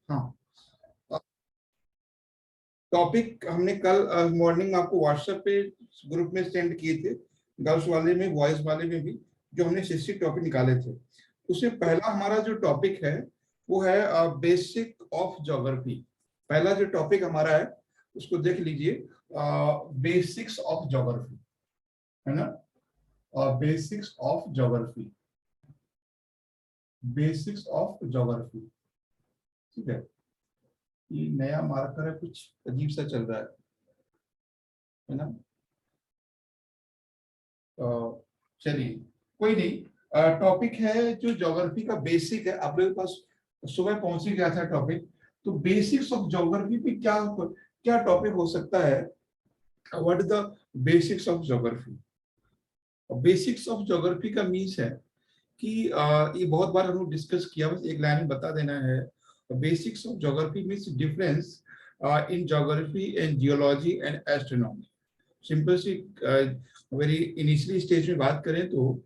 हाँ, टॉपिक हमने कल मॉर्निंग आपको व्हाट्सएप पे ग्रुप में सेंड किए थे, गर्ल्स वाले में बॉयज वाले में भी, जो हमने 60 टॉपिक निकाले थे। उसमें पहला हमारा जो टॉपिक है वो है बेसिक ऑफ ज्योग्राफी। पहला जो टॉपिक हमारा है उसको देख लीजिए, बेसिक्स ऑफ ज्योग्राफी, है ना। Basics of geography, basics of geography, ठीक है। ये नया मार्कर है, कुछ अजीब सा चल रहा है ना। चलिए, कोई नहीं। टॉपिक है जो ज्योग्राफी का बेसिक है, आप लोगों के पास सुबह पहुंच ही गया था टॉपिक। तो बेसिक्स ऑफ ज्योग्राफी पे क्या क्या टॉपिक हो सकता है, what is the basics of geography. Basics of geography का मीन्स है कि ये बहुत बार हम लोग डिस्कस किया, बस एक लाइन में बता देना है। Basics of geography means difference in geography and geology and astronomy. Simple सी वेरी इनिशियली स्टेज में बात करें तो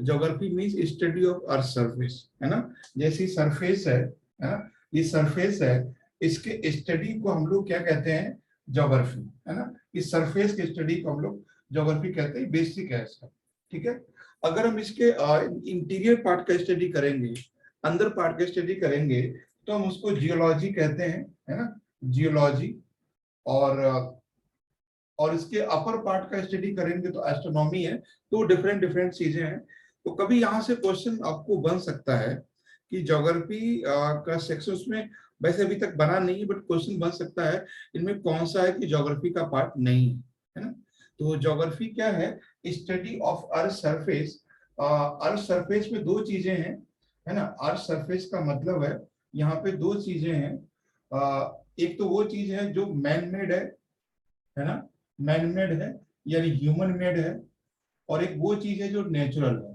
geography means study of earth surface, है ना। जैसी सरफेस है ना, ये सरफेस है, इसके स्टडी को हम लोग क्या कहते हैं, ज्योग्राफी, है ना। इस सरफेस के स्टडी को हम लोग ज्योग्राफी कहते हैं, बेसिक है इसका, ठीक है। अगर हम इसके इंटीरियर पार्ट का स्टडी करेंगे, अंदर पार्ट का स्टडी करेंगे, तो हम उसको जियोलॉजी कहते हैं, है ना, जियोलॉजी। और इसके अपर पार्ट का स्टडी करेंगे तो एस्ट्रोनॉमी है। तो डिफरेंट डिफरेंट चीजें हैं। तो कभी यहाँ से क्वेश्चन आपको बन सकता है कि ज्योग्राफी का सेक्शन उसमें वैसे अभी तक बना नहीं है, बट क्वेश्चन बन सकता है इनमें कौन सा है कि ज्योग्राफी का पार्ट नहीं है ना। तो ज्योग्राफी क्या है, study of earth surface. Earth surface में दो चीजें हैं, है ना। अर्थ सरफेस का मतलब है यहाँ पे दो चीजें हैं। एक तो वो चीज है जो मैन मेड है ना, मैन मेड है यानी ह्यूमन मेड है। और एक वो चीज है जो नेचुरल है,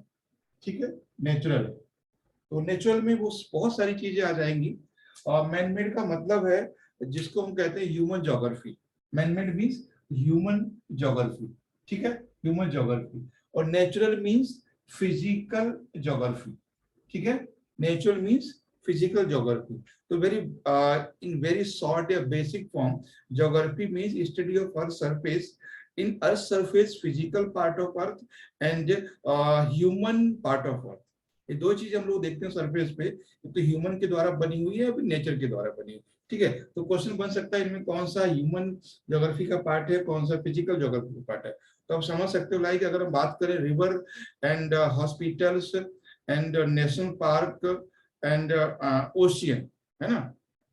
ठीक है, नेचुरल है। तो नेचुरल में वो बहुत सारी चीजें आ जाएंगी। और मैन मेड का मतलब है जिसको हम कहते हैं human geography. Man made means human geography, ठीक है, ह्यूमन ज्योग्राफी। और नेचुरल मीन्स फिजिकल ज्योग्राफी, ठीक है। Natural means physical geography. तो वेरी इन वेरी शॉर्ट या basic form, geography means study of earth surface, in earth surface physical part of earth and human part of earth. ये दो चीज हम लोग देखते हैं सरफेस पे, तो ह्यूमन के द्वारा बनी हुई है या फिर नेचर के द्वारा बनी हुई, ठीक है। तो क्वेश्चन बन सकता है इनमें कौन सा ह्यूमन ज्योग्राफी का पार्ट है, कौन सा फिजिकल ज्योग्राफी का पार्ट है। तो आप समझ सकते हो, लाइक अगर हम बात करें river and hospitals and national park and ocean, है ना।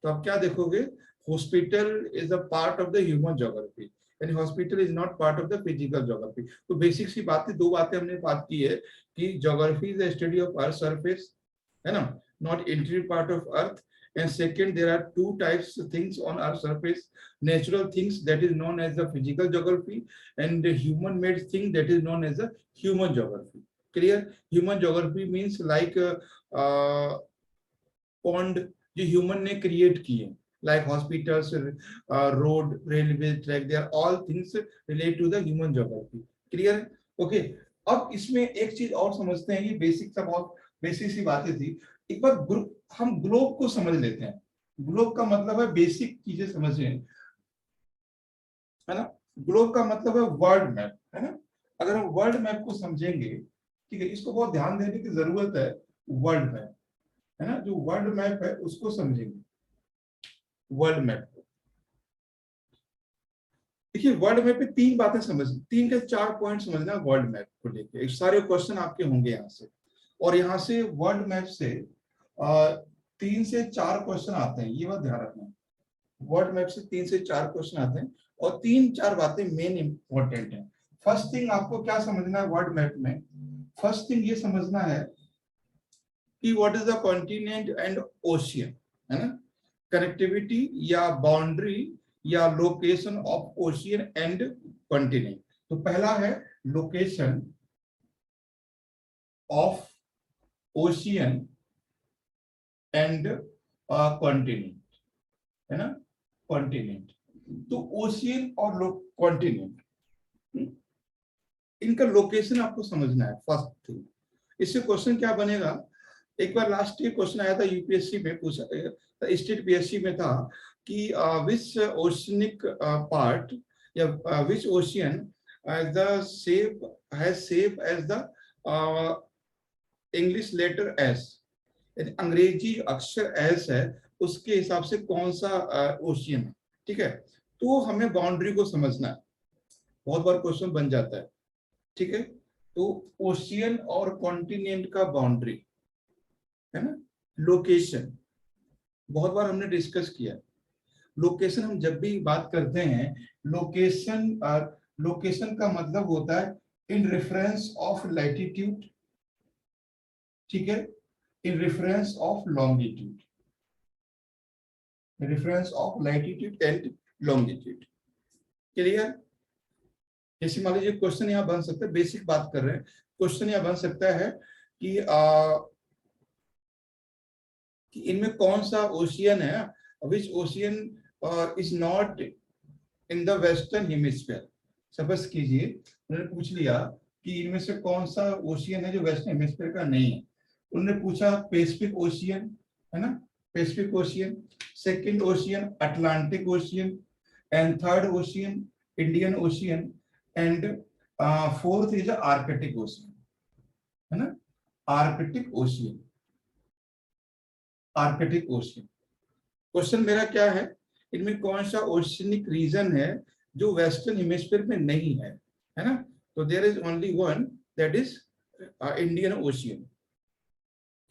तो आप क्या देखोगे, hospital is a part of the human geography and hospital is not part of the physical geography. तो बेसिक सी बातें, दो बातें हमने बात की है कि geography is the study of earth surface, है ना, not interior part of earth. And second, there are two types of things on our surface: natural things that is known as the physical geography, and the human-made thing that is known as the human geography. Clear? Human geography means like pond जो human ने create किए, like hospitals, road, railway track, they are all things related to the human geography. Clear? Okay. अब इसमें एक चीज और समझते हैं, ये बेसिक सा बहुत बेसिक सी बातें थी। एक बार हम ग्लोब को समझ लेते हैं। ग्लोब का मतलब है बेसिक चीजें समझ रहे हैं, है ना। ग्लोब का मतलब है वर्ल्ड मैप, है ना। अगर हम वर्ल्ड मैप को समझेंगे, ठीक है, इसको बहुत ध्यान देने की जरूरत है। वर्ल्ड मैप, है ना, जो वर्ल्ड मैप है उसको समझेंगे। वर्ल्ड मैप, देखिए वर्ल्ड मैप पे तीन बातें समझ, तीन के चार पॉइंट समझना वर्ल्ड मैप को लेके। सारे क्वेश्चन आपके होंगे यहाँ से, और यहाँ से वर्ल्ड मैप से 3 से 4 क्वेश्चन आते हैं, ये बात ध्यान रखना। वर्ल्ड मैप से 3 से 4 क्वेश्चन आते हैं और 3-4 बातें मेन इंपॉर्टेंट है। फर्स्ट थिंग आपको क्या समझना है वर्ल्ड मैप में, फर्स्ट थिंग ये समझना है कि what is the continent and ocean, है ना। कनेक्टिविटी या बाउंड्री या location of ocean and continent. तो पहला है location of ocean and continent, है ना, कॉन्टिनेंट। तो ओशियन और कॉन्टिनेंट, इनका लोकेशन आपको समझना है फर्स्ट थिंग। इससे क्वेश्चन क्या बनेगा एक बार लास्ट ईयर क्वेश्चन आया था यूपीएससी में, पूछा स्टेट पीएससी में था कि विच ओशनिक पार्ट या which ocean the shape has shape as the English letter S, अंग्रेजी अक्षर एस है उसके हिसाब से कौन सा ओशियन है। ठीक है, तो हमें बाउंड्री को समझना है, बहुत बार क्वेश्चन बन जाता है। ठीक है, तो ओशियन और कॉन्टिनेंट का बाउंड्री है ना, लोकेशन बहुत बार हमने डिस्कस किया। लोकेशन हम जब भी बात करते हैं, लोकेशन लोकेशन का मतलब होता है इन रेफरेंस ऑफ लैटिट्यूड, ठीक है, in reference of longitude, reference of latitude and longitude. Clear? जैसे मान लीजिए क्वेश्चन यहाँ बन सकता है, बेसिक बात कर रहे हैं, क्वेश्चन यहाँ बन सकता है कि इनमें कौन सा ओशियन है, which ocean is not in the western hemisphere. Suppose कीजिए उन्होंने पूछ लिया कि इनमें से कौन सा ओशियन है जो वेस्टर्न हेमिस्फीयर का नहीं है। उन्होंने पूछा पैसिफिक ओशियन, है ना, Pacific ocean, second ocean Atlantic ocean, and third ocean Indian ocean, and fourth is Arctic ocean, है ना, Arctic ocean, Arctic ocean. Question मेरा क्या है, इनमें कौन सा ओशियनिक रीजन है जो वेस्टर्न हेमिस्फीयर में नहीं है ना, तो there is only one, that is Indian Ocean.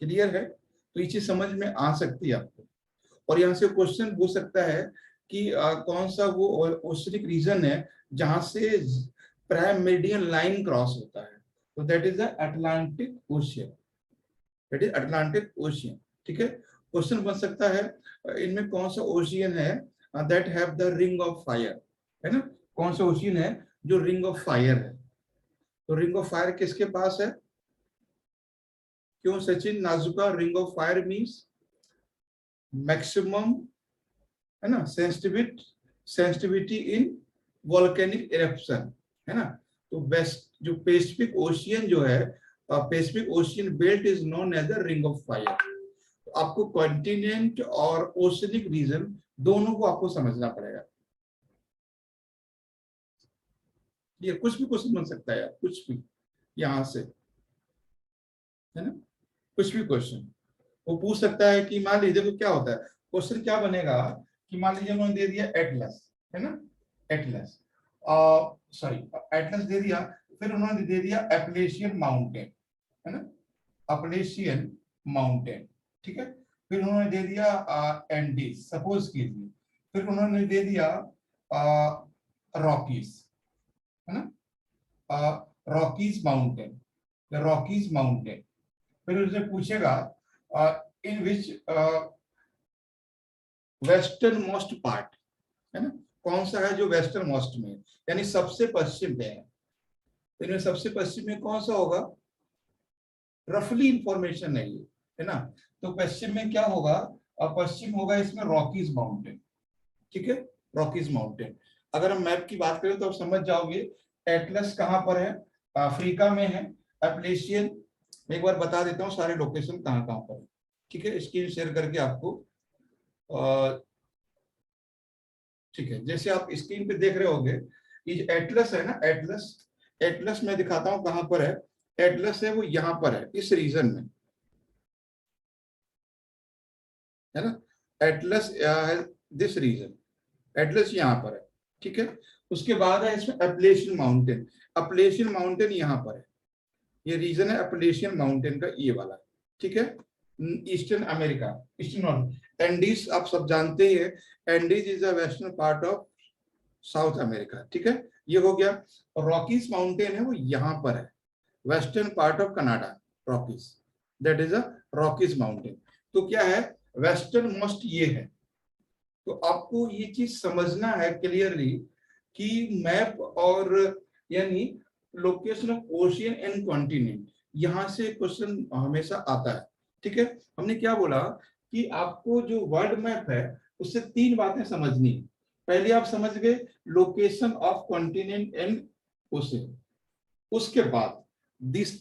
Clear है? तो ये चीज समझ में आ सकती है आपको। और यहाँ से क्वेश्चन पूछ सकता है कि कौन सा वो ओशियनिक रीजन है जहां से प्राइम मेरिडियन लाइन क्रॉस होता है, तो that is the Atlantic ocean, that is Atlantic ocean. ठीक है, क्वेश्चन बन सकता है इनमें कौन सा ओशियन है that have the ring of fire, है ना, कौन सा ओशियन है जो रिंग ऑफ फायर है। तो रिंग ऑफ फायर किसके पास है? क्यों Sachin Najuka? Ring of fire means maximum, है ना, सेंसिटिविटी इन वोल्केनिक इरप्शन, है ना। तो वेस्ट जो पैसिफिक ओशियन जो है, Pacific Ocean belt is known as the ring of Fire. तो आपको कॉन्टिनेंट और ओशियनिक रीजन दोनों को आपको समझना पड़ेगा। ये कुछ भी क्वेश्चन बन सकता है, कुछ भी यहां से, है ना, कुछ भी क्वेश्चन वो पूछ सकता है कि मान लीजिए तो क्या होता है, क्वेश्चन क्या बनेगा कि मान लीजिए उन्होंने दे दिया एटलस, है ना, एटलस, सॉरी एटलस दे दिया, फिर उन्होंने दे दिया एपलेशियन माउंटेन, है ना, अपलेशियन माउंटेन, ठीक है, फिर उन्होंने दे दिया एंडीज सपोज कीजिए, फिर उन्होंने दे दिया रॉकीज, है ना, रॉकीज माउंटेन, रॉकीज माउंटेन, फिर उससे पूछेगा इन विच वेस्टर्न मोस्ट पार्ट, है ना, कौन सा है जो वेस्टर्न मोस्ट में, यानी सबसे पश्चिम में है। तो इनमें सबसे पश्चिम में कौन सा होगा, रफली इंफॉर्मेशन नहीं है ना। तो पश्चिम में क्या होगा, पश्चिम होगा इसमें रॉकीज माउंटेन, ठीक है, रॉकीज माउंटेन। अगर हम मैप की बात करें तो आप समझ जाओगे एटलस कहां पर है, अफ्रीका में है, एपलेशियन, मैं एक बार बता देता हूँ सारे लोकेशन कहां कहां पर है, ठीक है, स्क्रीन शेयर करके आपको, ठीक है, जैसे आप स्क्रीन पे देख रहे होंगे ये एटलस है ना, एटलस, एटलस मैं दिखाता हूं कहां पर है, एटलस है वो यहां पर है इस रीजन में, है ना, एटलस दिस रीजन, एटलस यहाँ पर है, ठीक है। उसके बाद है इसमें अपलेशियन माउंटेन, अपलेशियन माउंटेन यहाँ पर है, ये रीजन है अपलेशियन माउंटेन का, ये वाला, ठीक है, eastern America, eastern north, Andes आप सब जानते ही है, Andes is the western part of south America, ठीक है, ये हो गया। और रॉकीज माउंटेन है वो यहाँ पर है, western part of Canada, Rockies, that is a Rockies mountain. तो क्या है, वेस्टर्न मोस्ट ये है। तो आपको ये चीज समझना है क्लियरली कि मैप और यानी location of ocean and continent, यहां से क्वेश्चन हमेशा आता है, ठीक है। हमने क्या बोला कि आपको जो वर्ल्ड मैप है उससे तीन बातें समझनी है। पहले आप समझ गए location of continent and ocean, उसके बाद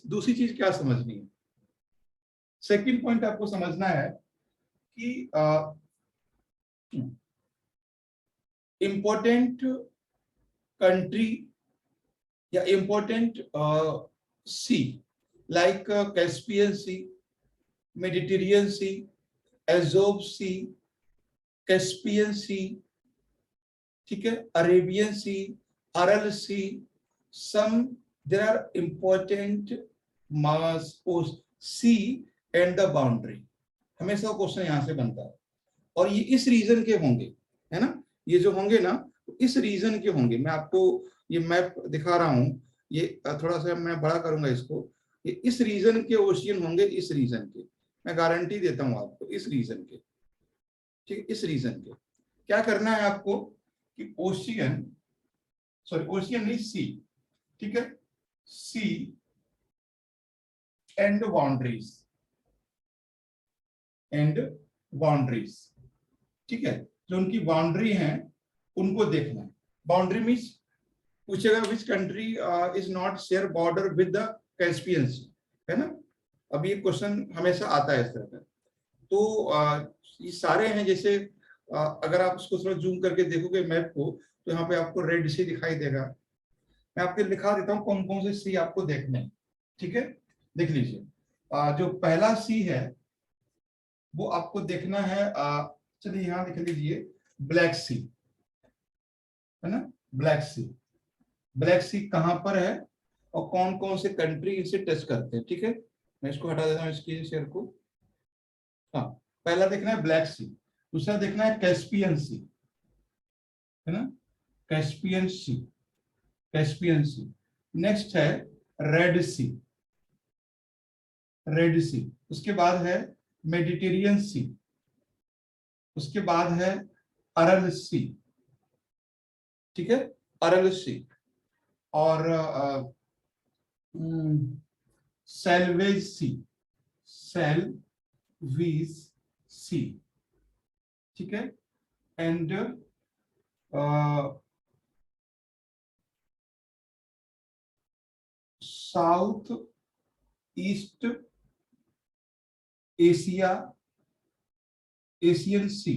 दूसरी चीज क्या समझनी है, सेकंड पॉइंट आपको समझना है कि इम्पोर्टेंट कंट्री या important sea like Caspian Sea, Mediterranean Sea, Azov Sea, Caspian Sea, ठीक है, Arabian Sea, Aral Sea, some there are important mass sea and the boundary. हमेशा क्वेश्चन यहां से बनता है और ये इस रीजन के होंगे, है ना, ये जो होंगे ना इस रीजन के होंगे। मैं आपको ये मैप दिखा रहा हूं, ये थोड़ा सा मैं बड़ा करूंगा इसको, ये इस रीजन के ओशियन होंगे, इस रीजन के, मैं गारंटी देता हूं आपको, इस रीजन के, ठीक है, इस रीजन के। क्या करना है आपको कि ओशियन, सॉरी ओशियन नहीं, सी, ठीक है, सी एंड बाउंड्रीज, एंड बाउंड्रीज, ठीक है, जो उनकी बाउंड्री है उनको देखना है। बाउंड्री मीन्स पूछेगा which country is not share border with the Caspian Sea, है ना, अब ये क्वेश्चन हमेशा आता है इस तरह का। तो ये सारे हैं, जैसे अगर आप उसको थोड़ा जूम करके देखोगे मैप को तो यहाँ पे आपको रेड सी दिखाई देगा। मैं आपको लिखा देता हूँ कौन कौन से सी आपको देखने हैं, ठीक है, देख लीजिए। जो पहला सी है वो आपको देखना है, चलिए यहाँ देख लीजिए, ब्लैक सी, है ना, ब्लैक सी। ब्लैक सी कहां पर है और कौन कौन से कंट्री इसे टच करते हैं, ठीक है, मैं इसको हटा देता हूँ इसकी शेयर को। हाँ, पहला देखना है ब्लैक सी, दूसरा देखना है कैस्पियन सी, है ना, कैस्पियन सी, कैस्पियन सी। नेक्स्ट है रेड सी, रेड सी। उसके बाद है मेडिटेरियन सी, उसके बाद है अरल सी, ठीक है, अरल सी। और सेल्वेज सी, सेल्वीज सी, ठीक है, and South East Asia, Asian sea,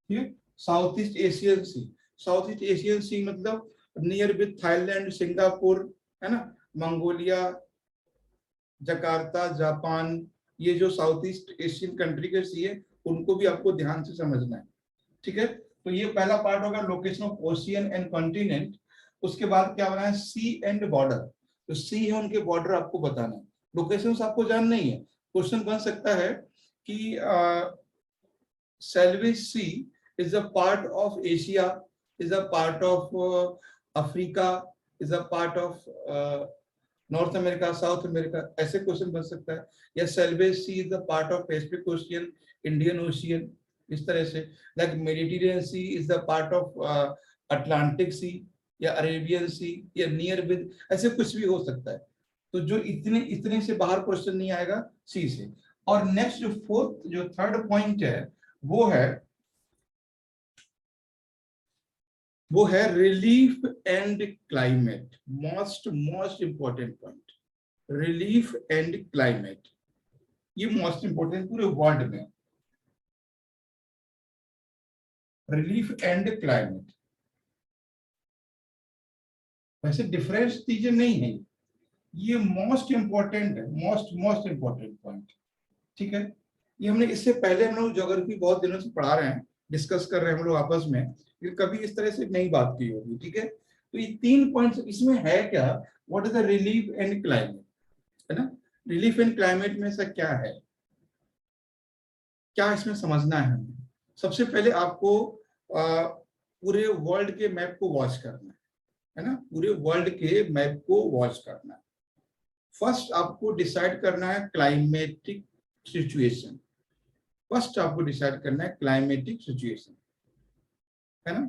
ठीक है, South East Asian sea. South East Asian sea मतलब नियर विथ थाईलैंड, सिंगापुर, है ना, मंगोलिया, जकार्ता, जापान, ये जो साउथ ईस्ट एशियन कंट्री के सी है उनको भी आपको ध्यान से समझना है, ठीक है। तो ये पहला पार्ट होगा location of ocean and continent. उसके बाद क्या बना है, सी एंड बॉर्डर। तो सी है, उनके बॉर्डर आपको बताना है, लोकेशन आपको जानना ही है। क्वेश्चन बन सकता है कि Celebes Sea is a part of Asia, is a part of Africa, is a part of North America, South America, ऐसे क्वेश्चन बन सकता है। या Celebes Sea is the part of Pacific Ocean, Indian Ocean, इस तरह से। Like Mediterranean Sea is the part of Atlantic sea या Arabian सी या नियर विद, ऐसे कुछ भी हो सकता है। तो जो इतने इतने से बाहर क्वेश्चन नहीं आएगा सी से। और नेक्स्ट जो फोर्थ, जो थर्ड पॉइंट है वो है relief and climate. Most most important point, relief and climate, ये मोस्ट इंपॉर्टेंट पूरे वर्ल्ड में। रिलीफ एंड क्लाइमेट, वैसे डिफरेंस चीजें नहीं है, ये मोस्ट इंपॉर्टेंट है, मोस्ट मोस्ट इंपॉर्टेंट पॉइंट, ठीक है। ये हमने इससे पहले हम लोग ज्योग्राफी बहुत दिनों से पढ़ा रहे हैं, डिस्कस कर रहे हैं हम लोग आपस में, लेकिन कभी इस तरह से नई बात की होगी, ठीक है। तो ये 3 पॉइंट्स इसमें है क्या, what is the relief and climate, है ना। रिलीफ एंड क्लाइमेट में से क्या है, क्या इसमें समझना है हमें। सबसे पहले आपको पूरे वर्ल्ड के मैप को वॉच करना है ना, पूरे वर्ल्ड के मैप को वॉच करना है। फर्स्ट आपको डिसाइड करना है क्लाइमेटिक सिचुएशन, फर्स्ट आपको डिसाइड करना है क्लाइमेटिक सिचुएशन, है ना।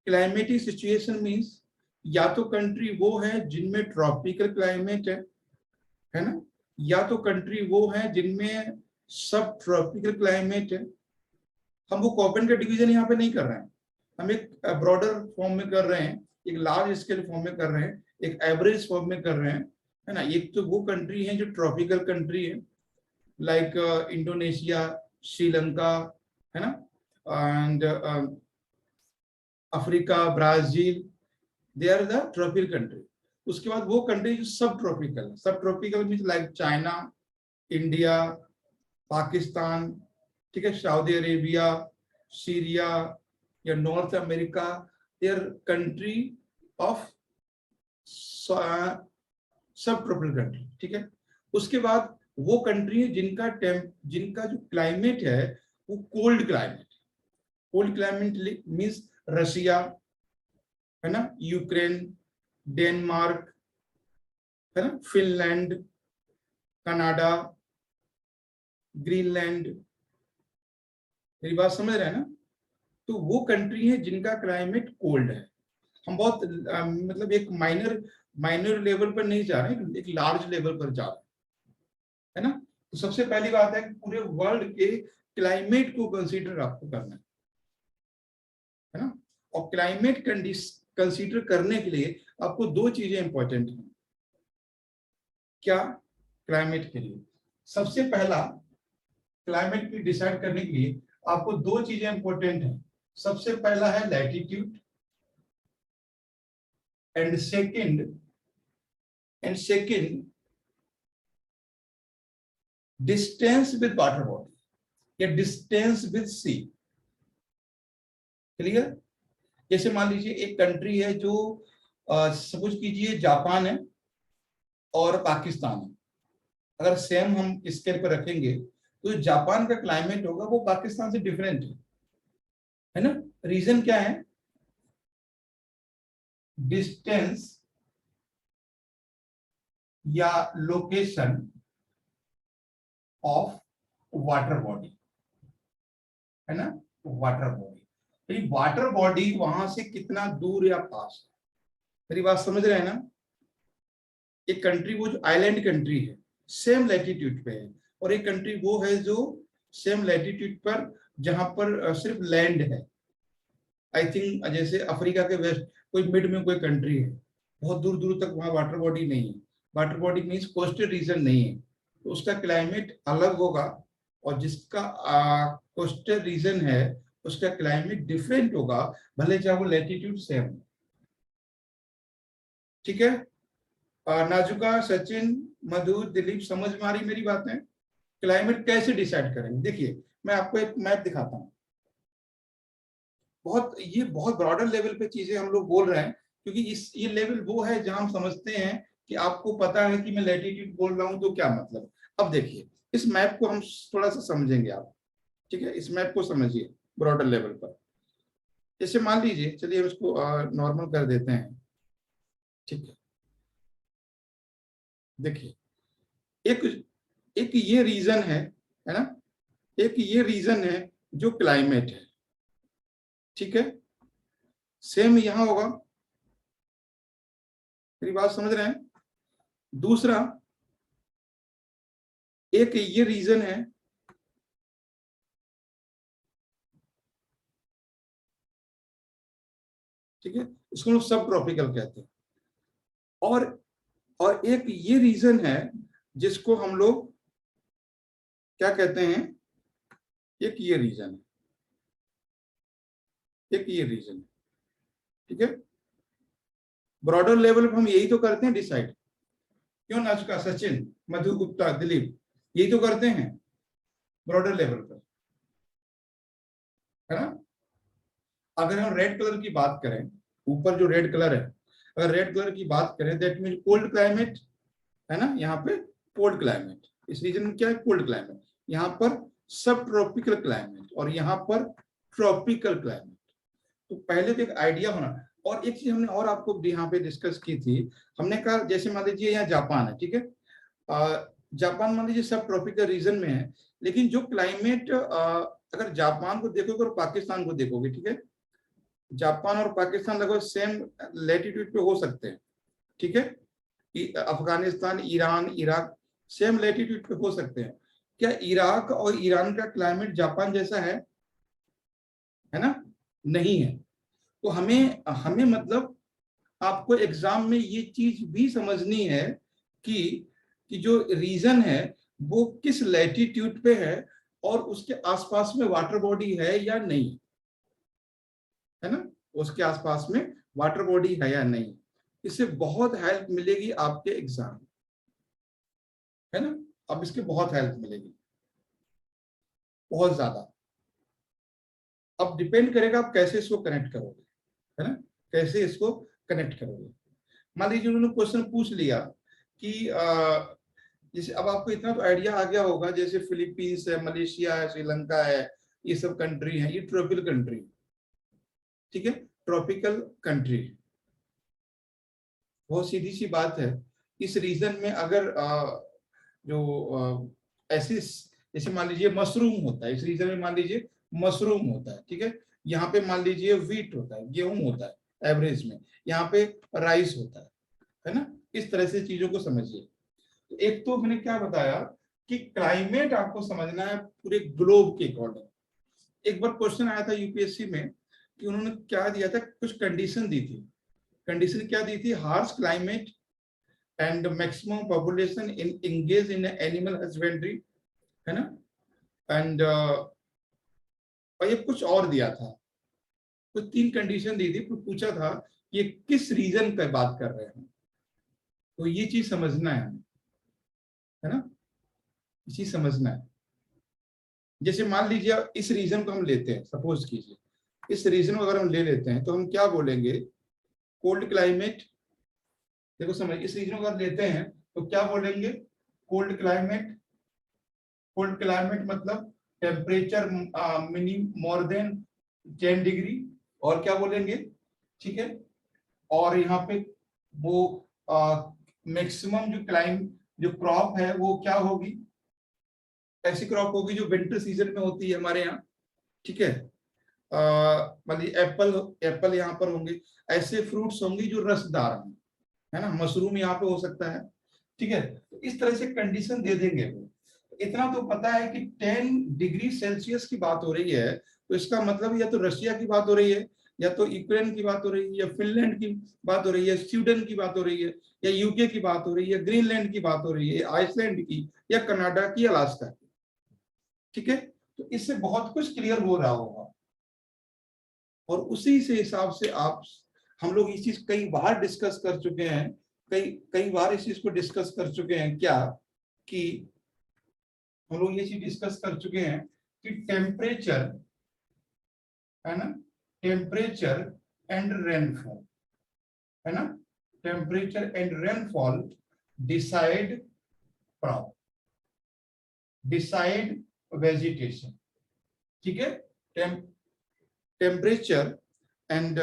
क्लाइमेटिक सिचुएशन मींस या तो कंट्री वो है जिनमें ट्रॉपिकल क्लाइमेट है ना, या तो कंट्री वो है जिनमें सब ट्रॉपिकल क्लाइमेट है। हम वो कॉपन का डिवीजन यहाँ पे नहीं कर रहे हैं, हम एक ब्रॉडर फॉर्म में कर रहे हैं, एक लार्ज स्केल फॉर्म में कर रहे हैं, एक एवरेज फॉर्म में कर रहे हैं, है ना। एक तो वो कंट्री है जो ट्रॉपिकल कंट्री है, लाइक इंडोनेशिया, श्रीलंका, है ना, and Africa, Brazil, they are the tropical country. उसके बाद वो कंट्री जो सब ट्रॉपिकल है, sub tropical means like China, India, Pakistan, ठीक है, सऊदी अरेबिया, सीरिया या North America, they are country of sub tropical country, ठीक है। उसके बाद वो कंट्री है जिनका जो क्लाइमेट है वो cold climate. Cold climate means Russia, है ना, यूक्रेन, डेनमार्क, है ना, फिनलैंड, कनाडा, ग्रीनलैंड। मेरी बात समझ रहे हैं ना? तो वो कंट्री है जिनका क्लाइमेट कोल्ड है। हम बहुत मतलब एक माइनर लेवल पर नहीं जा रहे हैं, एक लार्ज लेवल पर जा रहे हैं, है ना। तो सबसे पहली बात है कि पूरे वर्ल्ड के क्लाइमेट को कंसीडर आपको करना है ना। और क्लाइमेट कंसीडर करने के लिए आपको दो चीजें इंपॉर्टेंट हैं। क्या? क्लाइमेट के लिए सबसे पहला, क्लाइमेट की डिसाइड करने के लिए आपको दो चीजें इंपॉर्टेंट हैं। सबसे पहला है latitude and second distance with water body या डिस्टेंस विद सी। क्लियर? जैसे मान लीजिए एक कंट्री है जो सपोज कीजिए जापान है और पाकिस्तान है। अगर सेम हम स्केल पर रखेंगे तो जापान का क्लाइमेट होगा वो पाकिस्तान से डिफरेंट है ना। रीजन क्या है? डिस्टेंस या लोकेशन ऑफ वाटर बॉडी, है ना, वाटर बॉडी। वाटर बॉडी वहां से कितना दूर या पास है। मेरी बात समझ रहे हैं ना? एक कंट्री वो जो आइलैंड कंट्री है सेम लैटिट्यूड पे है, और एक कंट्री वो है जो सेम लैटिट्यूड पर जहां पर सिर्फ लैंड है। आई थिंक जैसे अफ्रीका के वेस्ट कोई मिड में कोई कंट्री है, बहुत दूर दूर तक वहां वाटर बॉडी नहीं है। Water body means coastal region नहीं है, तो उसका क्लाइमेट अलग होगा, और जिसका कोस्टल रीजन है उसका क्लाइमेट डिफरेंट होगा, भले चाहे वो लैटिट्यूड सेम। ठीक है? नाजुका, सचिन, मधु, दिलीप, समझ में आ रही मेरी बातें? क्लाइमेट कैसे डिसाइड करेंगे? देखिए मैं आपको एक मैप दिखाता हूँ। ये बहुत ब्रॉडर लेवल पे चीजें हम लोग बोल रहे हैं, क्योंकि ये लेवल वो है जहां हम समझते हैं कि आपको पता है कि मैं लैटिट्यूड बोल रहा हूं तो क्या मतलब। अब देखिए इस मैप को हम थोड़ा सा समझेंगे आप, ठीक है? इस मैप को समझिए ब्रॉडर लेवल पर। जैसे मान लीजिए, चलिए हम इसको नॉर्मल कर देते हैं, ठीक है? देखिए एक एक ये रीजन है ना, एक ये रीजन है जो क्लाइमेट है, ठीक है? सेम यहां होगा। मेरी बात समझ रहे हैं? दूसरा एक ये रीजन है, ठीक है, इसको हम सब ट्रॉपिकल कहते हैं। और एक ये रीजन है जिसको हम लोग क्या कहते हैं, एक ये रीजन है, एक ये रीजन है, ठीक है? ब्रॉडर लेवल पर हम यही तो करते हैं डिसाइड। क्यों नाजुका, सचिन, मधु, गुप्ता, दिलीप, यही तो करते हैं ब्रॉडर लेवल पर, है ना? अगर हम रेड कलर की बात करें, ऊपर जो रेड कलर है, अगर रेड कलर की बात करें दैट मीन कोल्ड क्लाइमेट, है ना। यहाँ पे कोल्ड क्लाइमेट, इस रीजन में क्या है? Cold climate. यहाँ पर सब ट्रॉपिकल क्लाइमेट और यहाँ पर ट्रॉपिकल क्लाइमेट। तो पहले तो एक आइडिया होना। और एक चीज हमने और आपको यहाँ पे डिस्कस की थी, हमने कहा जैसे मान लीजिए यहाँ जापान है, ठीक है? जापान मान लीजिए सब ट्रॉपिकल रीजन में है, लेकिन जो क्लाइमेट अगर जापान को देखोगे और पाकिस्तान को देखोगे, ठीक है, जापान और पाकिस्तान लगभग सेम लैटिट्यूड पे हो सकते हैं, ठीक है? Afghanistan, Iran, Iraq same latitude पे हो सकते हैं। क्या इराक और ईरान का क्लाइमेट जापान जैसा है ना? नहीं है। तो हमें हमें मतलब आपको एग्जाम में ये चीज भी समझनी है कि जो रीजन है वो किस लैटिट्यूड पे है और उसके आसपास में वाटर बॉडी है या नहीं, है ना, उसके आसपास में वाटर बॉडी है या नहीं। इससे बहुत हेल्प मिलेगी आपके एग्जाम, है ना। अब इसकी बहुत हेल्प मिलेगी, बहुत ज्यादा। अब डिपेंड करेगा आप कैसे इसको कनेक्ट करोगे, है ना, कैसे इसको कनेक्ट करोगे। मान लीजिए उन्होंने क्वेश्चन पूछ लिया कि जैसे अब आपको इतना तो आइडिया आ गया होगा, जैसे फिलीपींस है, मलेशिया है, श्रीलंका है, ये सब कंट्री है, ये ट्रॉपिकल कंट्री, ठीक है, ट्रॉपिकल कंट्री। बहुत सीधी सी बात है, इस रीजन में अगर जो ऐसे जैसे मान लीजिए मशरूम होता है, इस रीजन में मान लीजिए मशरूम होता है, ठीक है, यहाँ पे मान लीजिए व्हीट होता है, गेहूं होता है एवरेज में, यहाँ पे राइस होता है ना। इस तरह से चीजों को समझिए। तो एक तो मैंने क्या बताया कि क्लाइमेट आपको समझना है पूरे ग्लोब के अकॉर्डिंग। एक बार क्वेश्चन आया था यूपीएससी में कि उन्होंने क्या दिया था, कुछ कंडीशन दी थी। कंडीशन क्या दी थी, harsh climate and maximum population in engage in animal husbandry, है ना, एंड और ये कुछ और दिया था, कुछ 3 कंडीशन दी थी, फिर पूछा था ये किस रीजन का बात कर रहे हैं। तो ये चीज समझना है ना, ये चीज समझना है। जैसे मान लीजिए इस रीजन को हम लेते हैं, सपोज कीजिए इस रीजन को अगर हम ले लेते हैं तो हम क्या बोलेंगे, कोल्ड क्लाइमेट। देखो समझ, इस रीजन को अगर लेते हैं तो क्या बोलेंगे, कोल्ड क्लाइमेट। कोल्ड क्लाइमेट मतलब temperature minimum more than 10 degree, और क्या बोलेंगे, ठीक है। और यहाँ पे वो मैक्सिमम जो क्रॉप है वो क्या होगी, ऐसी क्रॉप होगी जो विंटर सीजन में होती है हमारे यहाँ, ठीक है। मतलब एप्पल एप्पल यहाँ पर होंगे, ऐसे फ्रूट्स होंगे जो रसदार हैं, है ना, मशरूम यहाँ पे हो सकता है, ठीक है। तो इस तरह से कंडीशन दे देंगे वो। इतना तो पता है कि 10 डिग्री सेल्सियस की बात हो रही है, तो इसका मतलब या तो रशिया की बात हो रही है, या तो यूक्रेन की बात हो रही है, या फिनलैंड की बात हो रही है, स्वीडन की बात हो रही है, या यूके की बात हो रही है, ग्रीनलैंड की बात हो रही है, आइसलैंड की, या कनाडा की, अलास्का की, ठीक है। तो इससे बहुत कुछ क्लियर हो रहा होगा, और उसी से हिसाब से आप, हम लोग इस चीज कई बार डिस्कस कर चुके हैं, कई कई बार इस चीज को डिस्कस कर चुके हैं, क्या कि हम लोग ये चीज डिस्कस कर चुके हैं कि टेम्परेचर, है ना, टेम्परेचर एंड रेनफॉल, है ना, temperature and rainfall decide crop, decide vegetation, ठीक है। टेम्परेचर एंड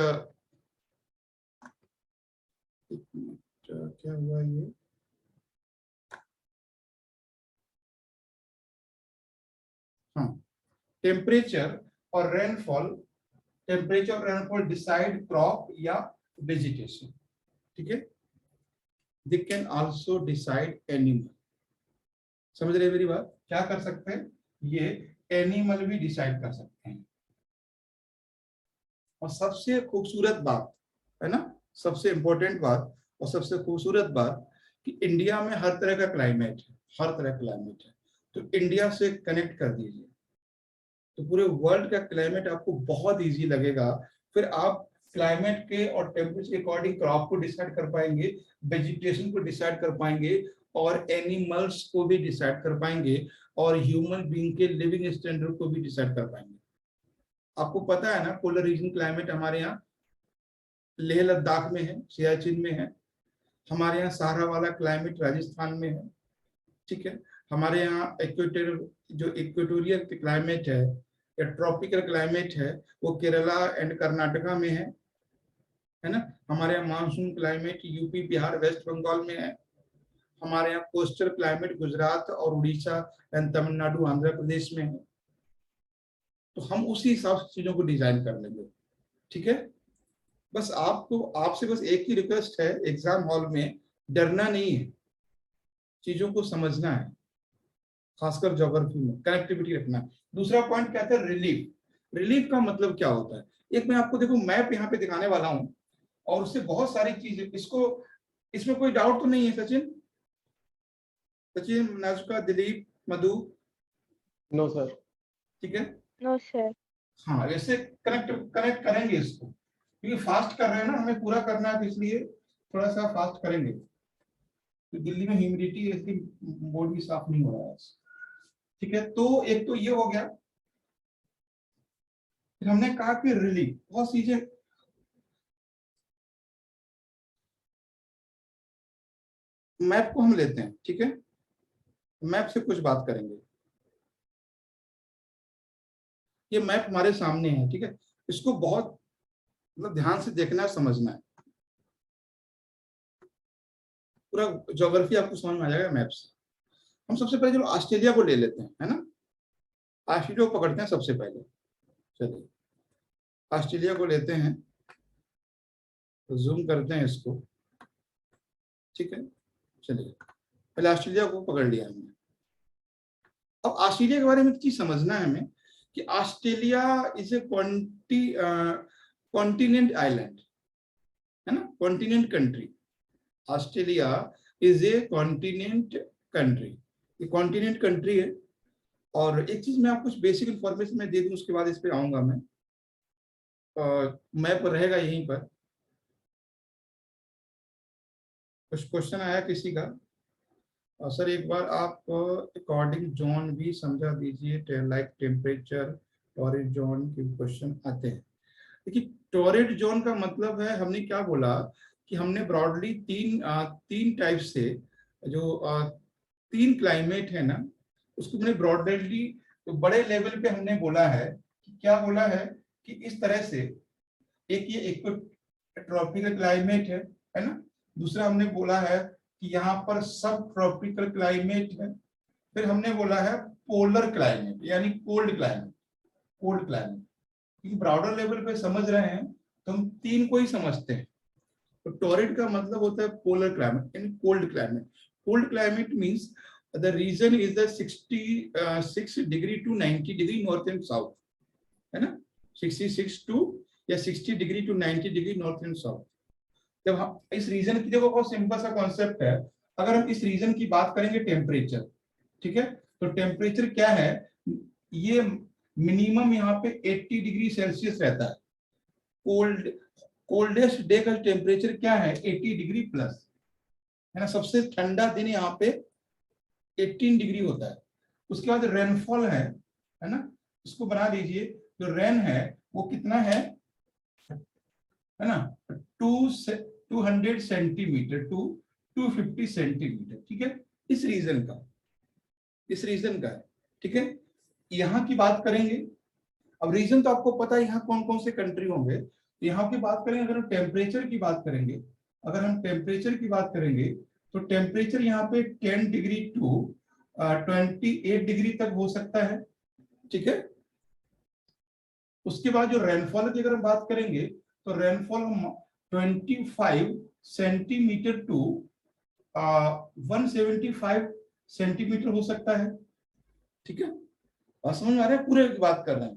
क्या हुआ ये, हाँ, टेम्परेचर और रेनफॉल, टेम्परेचर और रेनफॉल डिसाइड क्रॉप या वेजिटेशन, ठीक है। They can also decide animal, समझ रहे मेरी बात, क्या कर सकते हैं, ये एनिमल भी डिसाइड कर सकते हैं। और सबसे खूबसूरत बात, है ना, सबसे इंपॉर्टेंट बात और सबसे खूबसूरत बात कि इंडिया में हर तरह का क्लाइमेट है, हर तरह का क्लाइमेट है। तो इंडिया से कनेक्ट कर दीजिए तो पूरे वर्ल्ड का क्लाइमेट आपको बहुत इजी लगेगा। फिर आप क्लाइमेट के और टेम्परेचर के अकॉर्डिंग क्रॉप को डिसाइड कर पाएंगे, वेजिटेशन को डिसाइड कर पाएंगे, और एनिमल्स को भी डिसाइड कर पाएंगे, और ह्यूमन बीइंग के लिविंग स्टैंडर्ड को भी डिसाइड कर पाएंगे। आपको पता है ना, पोलर रीजन क्लाइमेट हमारे यहाँ लेह लद्दाख में है, सियाचिन में है। हमारे यहाँ सहारा वाला क्लाइमेट राजस्थान में है, ठीक है। हमारे यहाँ इक्वेटोरियल क्लाइमेट है या ट्रॉपिकल क्लाइमेट है, वो केरला एंड कर्नाटका में है ना। हमारे यहाँ monsoon climate UP, Bihar, waste Bengal में है। हमारे यहाँ कोस्टल क्लाइमेट गुजरात और उड़ीसा एंड तमिलनाडु, आंध्र प्रदेश में है। तो हम उसी हिसाब से चीजों को डिजाइन कर लेंगे, ठीक है। बस आपको, आपसे बस एक ही रिक्वेस्ट है, एग्जाम हॉल में डरना नहीं है, चीजों को समझना है, खासकर ज्योग्राफी में कनेक्टिविटी रखना है। दूसरा पॉइंट क्या था, रिलीफ। रिलीफ का मतलब क्या होता है, एक मैं आपको देखो मैप यहाँ पे दिखाने वाला हूँ, और उससे बहुत सारी चीजें, इसको, इसमें कोई डाउट तो नहीं है सचिन, सचिन, नाजुका, दिलीप, मधु? No sir. ठीक है, नो सर। हाँ ऐसे कनेक्ट कनेक्ट करेंगे इसको, क्योंकि फास्ट कर रहे हैं ना, हमें पूरा करना है, तो इसलिए थोड़ा सा फास्ट करेंगे। तो दिल्ली में ह्यूमिडिटी इसकी बोर्ड भी साफ नहीं हो रहा है। ठीक है, तो एक तो ये हो गया। फिर हमने कहा कि रिलीफ, बहुत चीजें, मैप को हम लेते हैं। ठीक है, मैप से कुछ बात करेंगे। ये मैप हमारे सामने है। ठीक है, इसको बहुत मतलब ध्यान से देखना है, समझना है। पूरा ज्योग्राफी आपको समझ में आ जाएगा मैप से। हम सबसे पहले चलो ऑस्ट्रेलिया को ले लेते हैं, है ना। ऑस्ट्रेलिया को पकड़ते हैं सबसे पहले। चलिए ऑस्ट्रेलिया को लेते हैं, जूम करते हैं इसको। ठीक है, चलिए पहले ऑस्ट्रेलिया को पकड़ लिया हमने। अब ऑस्ट्रेलिया के बारे में एक चीज समझना है हमें कि Australia is a continent island, है ना, continent country. Australia is a continent country, ये कॉन्टिनेंट कंट्री है। और एक चीज मैं आपको कुछ बेसिक इंफॉर्मेशन मैं दे दूं, उसके बाद इस पे आऊंगा मैं। मैप रहेगा यहीं पर। कुछ क्वेश्चन आया किसी का? सर एक बार आप अकॉर्डिंग जोन भी समझा दीजिए, लाइक टेम्परेचर, टॉरिड जोन के क्वेश्चन आते हैं। देखिए टॉरिड जोन का मतलब है, हमने क्या बोला कि हमने ब्रॉडली तीन टाइप से जो तीन क्लाइमेट है ना, उसको हमने ब्रॉडली तो बड़े लेवल पे हमने बोला है कि क्या बोला है कि इस तरह से, एक ये इक्व ट्रॉपिकल क्लाइमेट है ना। दूसरा हमने बोला है कि यहाँ पर सब ट्रॉपिकल क्लाइमेट है। फिर हमने बोला है पोलर क्लाइमेट, यानी कोल्ड क्लाइमेट। कोल्ड क्लाइमेट क्योंकि ब्रॉडर लेवल पे समझ रहे हैं तो हम तीन को ही समझते हैं। तो टॉरिड का मतलब होता है पोलर क्लाइमेट यानी cold climate. Cold climate means the region is the 66 degree to 90 degree north and south, है ना। 66 टू या 60 degree to 90 degree north and south. जब हम इस रीजन की, देखो बहुत सिंपल सा कॉन्सेप्ट है। अगर हम इस रीजन की बात करेंगे टेम्परेचर, ठीक है, तो टेम्परेचर क्या है, ये मिनिमम यहाँ पे 80 डिग्री सेल्सियस रहता है। कोल्डेस्ट डे का टेम्परेचर क्या है, 80 डिग्री प्लस, है ना। सबसे ठंडा दिन यहाँ पे 18 डिग्री होता है। उसके बाद रेनफॉल है ना, इसको बना लीजिए। जो रेन है वो कितना है ना, 200 सेंटीमीटर टू 250 सेंटीमीटर। ठीक है, इस रीजन का, इस रीजन का है। ठीक है, यहाँ की बात करेंगे। अब रीजन तो आपको पता है यहाँ कौन कौन से कंट्री होंगे। यहाँ की बात करेंगे, अगर हम टेम्परेचर की बात करेंगे, अगर हम टेम्परेचर की बात करेंगे तो टेम्परेचर यहाँ पे 10 डिग्री टू 28 डिग्री तक हो सकता है। ठीक है, उसके बाद जो रेनफॉल की अगर हम बात करेंगे तो रेनफॉल 25 सेंटीमीटर टू 175 सेंटीमीटर हो सकता है। ठीक है, और समझ में आ रहा है, पूरे की बात कर रहे हैं,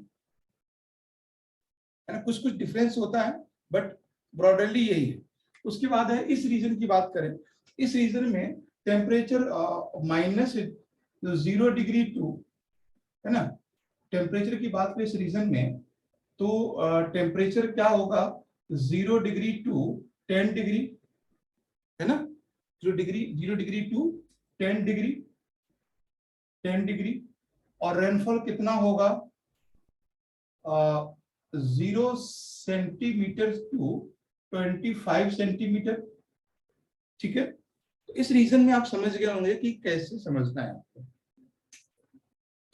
है ना। कुछ कुछ डिफरेंस होता है बट ब्रॉडरली यही है। उसके बाद है इस रीजन की बात करें, इस रीजन में टेम्परेचर -0 डिग्री टू, है ना, टेम्परेचर की बात करें इस रीजन में तो टेम्परेचर क्या होगा, 0 डिग्री टू 10 डिग्री, है ना। 0 डिग्री टू 10 डिग्री, 10 डिग्री। और रेनफॉल कितना होगा, 0 सेंटीमीटर टू 25 सेंटीमीटर। ठीक है, तो इस रीजन में आप समझ गए होंगे कि कैसे समझना है आपको।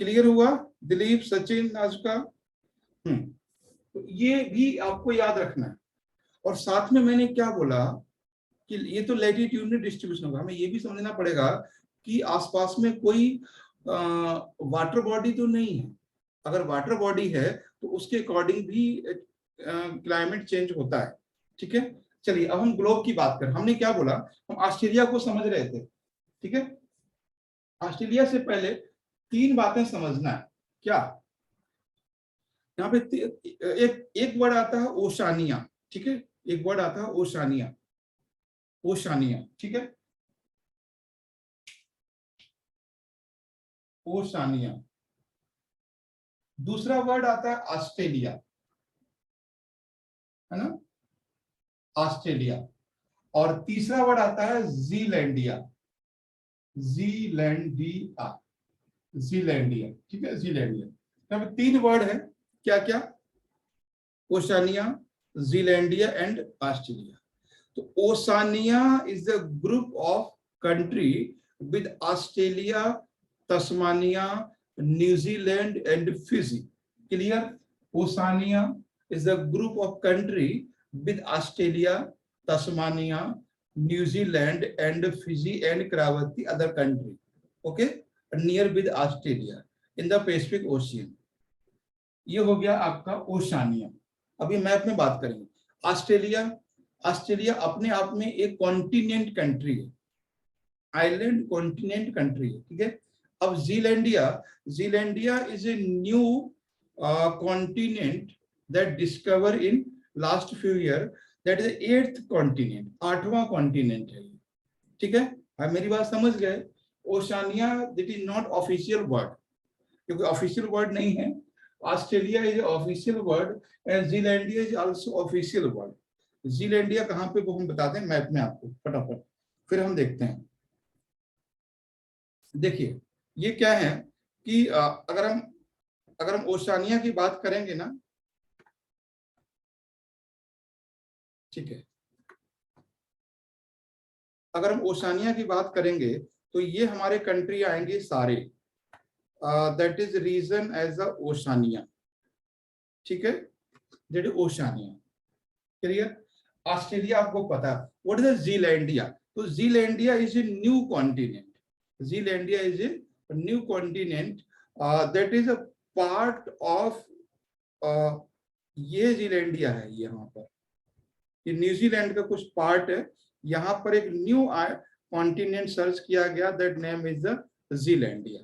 क्लियर हुआ दिलीप, सचिन, नाजुका? तो ये भी आपको याद रखना है। और साथ में मैंने क्या बोला कि ये तो लैटिट्यूडनल डिस्ट्रीब्यूशन होगा, हमें ये भी समझना पड़ेगा कि आसपास में कोई वाटर बॉडी तो नहीं है। अगर वाटर बॉडी है तो उसके अकॉर्डिंग भी क्लाइमेट चेंज होता है। ठीक है, चलिए अब हम ग्लोब की बात करें। हमने क्या बोला, हम ऑस्ट्रेलिया को समझ रहे थे। ठीक है, ऑस्ट्रेलिया से पहले तीन बातें समझना है। क्या, यहाँ पे एक एक वर्ड आता है ओशानिया। ठीक है, एक वर्ड आता है ओशानिया, ओशानिया। ठीक है, ओशानिया। दूसरा वर्ड आता है ऑस्ट्रेलिया, है ना, ऑस्ट्रेलिया। और तीसरा वर्ड आता है जीलैंडिया, जीलैंडिया, जीलैंडिया, ठीक है, जीलैंडिया। यहाँ पे तीन वर्ड है, क्या क्या, ओशानिया, जीलैंडिया एंड ऑस्ट्रेलिया। तो Oceania is the group of country with Australia, Tasmania, New Zealand and Fiji. Clear? Oceania is a group of country with Australia, Tasmania, New Zealand and Fiji and Kravati other country, okay, near with Australia in the Pacific Ocean. ये हो गया आपका ओशानिया। अभी map में बात करेंगे। Australia, Australia अपने आप में एक कॉन्टिनेंट कंट्री है, आइलैंड कॉन्टिनेंट कंट्री है, ठीक है। अब Zealandia, Zealandia is a new continent that discover in last few year, that is the 8th continent, 8वां कॉन्टिनेंट है, ठीक है। आप मेरी बात समझ गए? Oceania that is not official word, क्योंकि ऑफिशियल वर्ड नहीं है। Australia is official word and Zealandia is also official word. Zealandia कहाँ पे वो हम बताते हैं मैप में आपको फटाफट, फिर हम देखते हैं। देखिए ये क्या है कि अगर हम ओशानिया की बात करेंगे ना, ठीक है, अगर हम ओशानिया की बात करेंगे तो ये हमारे कंट्री आएंगे सारे, that is region as a Oceania, ठीक है, that is Oceania. Clear? Australia आपको पता है। What is Zealandia? तो Zealandia is a new continent, Zealandia is a new continent, that is a part of, ये जीलैंडिया है, यहाँ पर ये न्यूजीलैंड का कुछ पार्ट है। यहाँ पर एक न्यू कॉन्टिनेंट सर्च किया गया, that name is the Zealandia,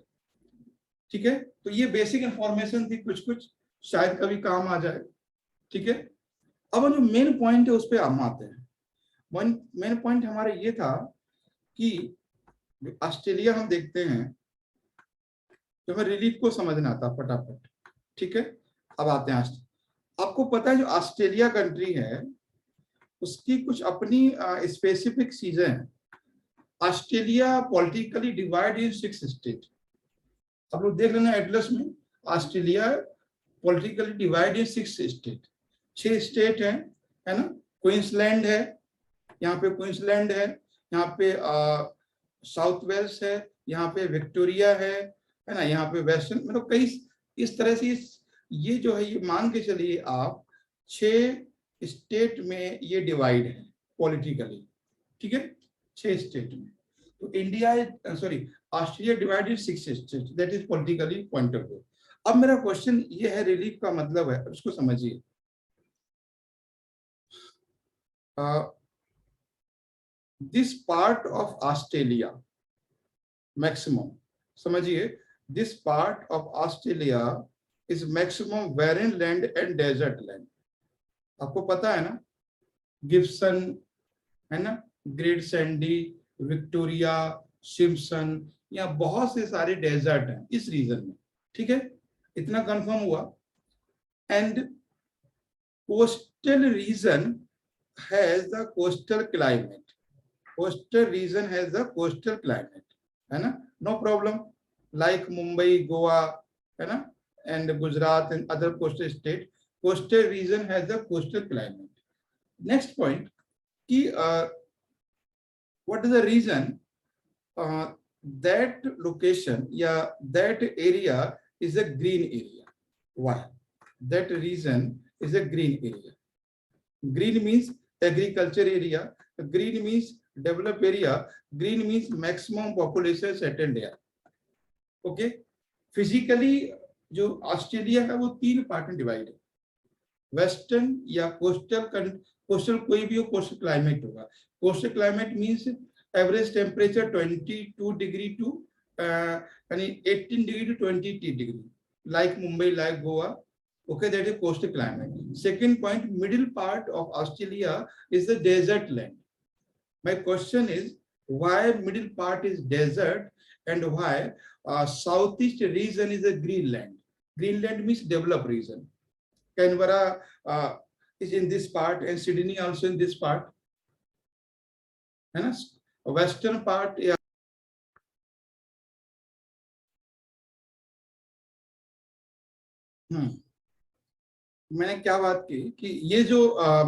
ठीक है। तो ये बेसिक इंफॉर्मेशन थी, कुछ कुछ शायद कभी काम आ जाए, ठीक है। अब जो मेन पॉइंट है उस पर हम आते हैं। मेन पॉइंट हमारा ये था कि ऑस्ट्रेलिया हम देखते हैं, तो हमें रिलीफ को समझना था फटाफट, ठीक है। अब आते हैं, आपको पता है जो ऑस्ट्रेलिया कंट्री है उसकी कुछ अपनी स्पेसिफिक चीजें हैं। Australia politically divide in 6 state. आप लोग देख लेना एटलस में, Australia politically divide in 6 state. 6 state हैं, है ना। क्वींसलैंड है, यहाँ पे क्वींसलैंड है, यहाँ पे साउथ वेल्स है, यहाँ पे विक्टोरिया है ना, यहाँ पे वेस्टर्न, मतलब कई इस तरह से ये जो है, ये मान के चलिए आप 6 स्टेट में ये डिवाइड है पॉलिटिकली, ठीक है, 6 स्टेट में। तो India, sorry, Australia divided 6 state, that is politically point of view. अब मेरा क्वेश्चन ये है, रिलीफ का मतलब है, उसको समझिए। This part of Australia maximum, समझिए, this part of Australia is maximum barren land and desert land. आपको पता है ना, गिब्सन, है ना, ग्रेट सैंडी, विक्टोरिया, सिम्पसन, यहाँ बहुत से सारे डेजर्ट हैं इस रीजन में, ठीक है, इतना कंफर्म हुआ। And coastal region has the coastal climate, coastal region has the coastal climate, है ना, no problem, like Mumbai, Goa, है ना, and Gujarat and other coastal state, coastal region has a coastal climate. Next point, what is the reason that location, yeah, that area is a green area? Why? That region is a green area. Green means agriculture area, green means developed area, green means maximum population settled there. Okay, physically जो Australia है वो 3 part में divide है, western या coastal, coastal कोई भी हो, coastal climate होगा। Coastal climate means average temperature 22 degree to यानी 18 degree to 20 degree, like Mumbai, like Goa, okay, that is coastal climate. Second point, middle part of Australia is the desert land. My question is why middle part is desert and why south east region is a greenland. Greenland means develop region. Canberra is in this part and Sydney also in this part, है ना. Western part या मैंने क्या बात की कि ये जो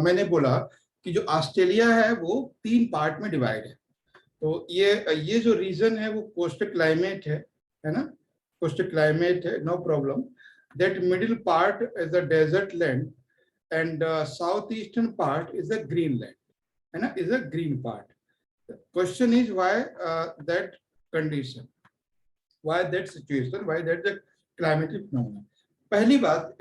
मैंने बोला कि जो ऑस्ट्रेलिया है वो 3 पार्ट में डिवाइड है. तो ये जो रीजन है वो कोस्टल क्लाइमेट है ना. कोस्टल क्लाइमेट है, no problem. That middle part is a desert land and south eastern part is a green land, है ना, is a green part. Question is why that condition, why that situation, why that the climatic phenomena. पहली बात,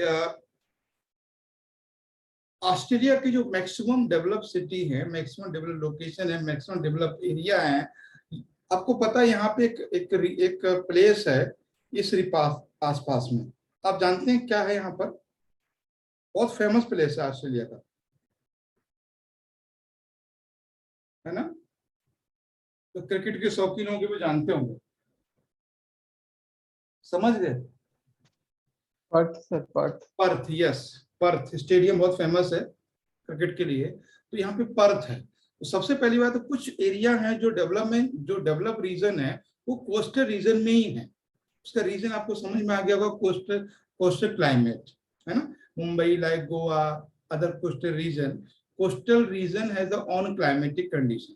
Australia की जो maximum develop city है, maximum develop location है, maximum develop area है, आपको पता है यहाँ पे एक प्लेस है इस आसपास में. आप जानते हैं क्या है यहाँ पर? बहुत फेमस प्लेस है ऑस्ट्रेलिया का, है ना. तो क्रिकेट के शौकीन होंगे वो जानते होंगे, समझ गए. Perth sir, Perth. Perth, yes. Perth stadium बहुत फेमस है क्रिकेट के लिए. तो यहाँ पे पर्थ है. तो सबसे पहली बात, तो कुछ एरिया है जो डेवलप रीजन है वो कोस्टल रीजन में ही है. उसका रीजन आपको समझ में आ गया होगा, कोस्टल क्लाइमेट, है ना. Mumbai, like Goa, other coastal region has a on climatic condition.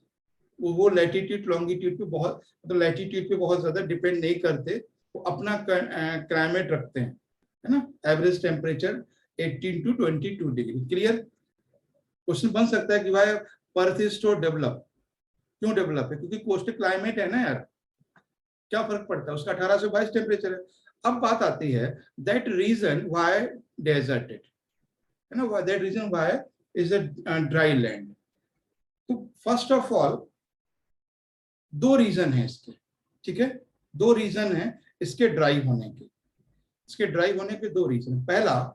वो लैटिट्यूड लॉन्गिट्यूड पे बहुत, मतलब लैटिट्यूड पे बहुत ज्यादा डिपेंड नहीं करते, वो अपना क्लाइमेट रखते हैं, है ना. Average temperature 18 to 22 degree. Clear. Question बन सकता है कि भाई पर्थ इज तो डेवलप, क्यों डेवलप है? क्योंकि कोस्टल क्लाइमेट है ना यार, क्या फर्क पड़ता है, उसका 18 से 22 टेम्परेचर है. अब बात आती है दैट रीजन व्हाई डेजर्टेड, है ना, that region why is a dry land. तो फर्स्ट ऑफ ऑल 2 रीजन है इसके, ठीक है. 2 रीजन है इसके ड्राई होने के. इसके ड्राई होने के 2 रीजन. पहला,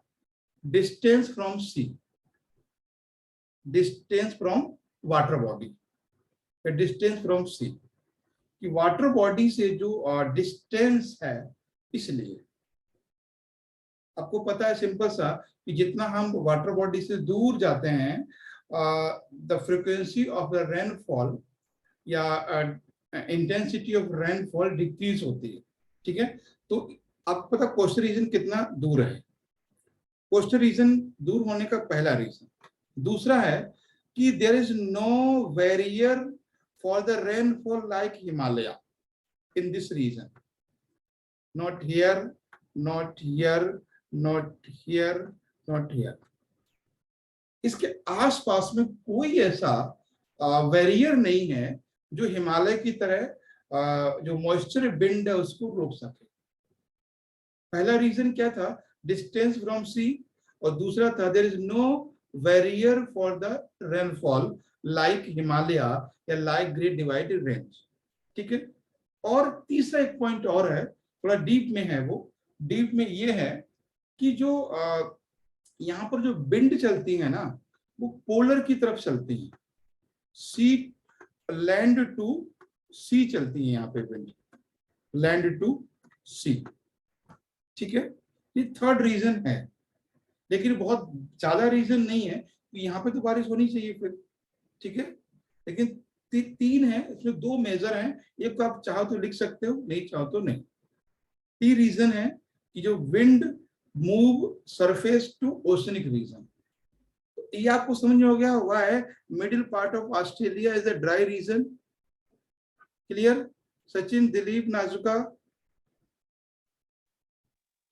distance from sea, distance from water body, distance from sea. कि वाटर बॉडी से जो डिस्टेंस है, इसलिए आपको पता है सिंपल सा कि जितना हम वाटर बॉडी से दूर जाते हैं, the frequency of the rainfall या इंटेंसिटी ऑफ रेनफॉल डिक्रीज होती है, ठीक है. तो आपको पता कोस्टल रीजन कितना दूर है. कोस्टल रीजन दूर होने का पहला रीजन. दूसरा है कि there is no barrier for the rainfall like Himalaya in this region. Not here, not here, not here, not here. इसके आसपास में कोई ऐसा बैरियर नहीं है जो हिमालय की तरह जो मॉइस्चर विंड है उसको रोक सके. पहला रीजन क्या था? Distance from sea. और दूसरा था there is no barrier for the rainfall like Himalaya या लाइक ग्रेट डिवाइडेड रेंज, ठीक है. और तीसरा एक पॉइंट और है, थोड़ा डीप में है. वो डीप में ये है कि जो यहाँ पर जो विंड चलती है ना, वो पोलर की तरफ चलती है. सी, लैंड टू सी चलती है यहाँ पे विंड, लैंड टू सी, ठीक है. ये थर्ड रीजन है, लेकिन बहुत ज्यादा रीजन नहीं है कि यहाँ पे तो बारिश होनी चाहिए फिर, ठीक है. लेकिन 3 है, इसमें 2 मेजर हैं. एक को आप चाहो तो लिख सकते हो, नहीं चाहो तो नहीं. 3 रीजन है कि जो wind move surface to oceanic region. ये आपको समझ में हो गया हुआ है. Middle part of Australia is a dry region. Clear. Sachin, Dilip, Najuka,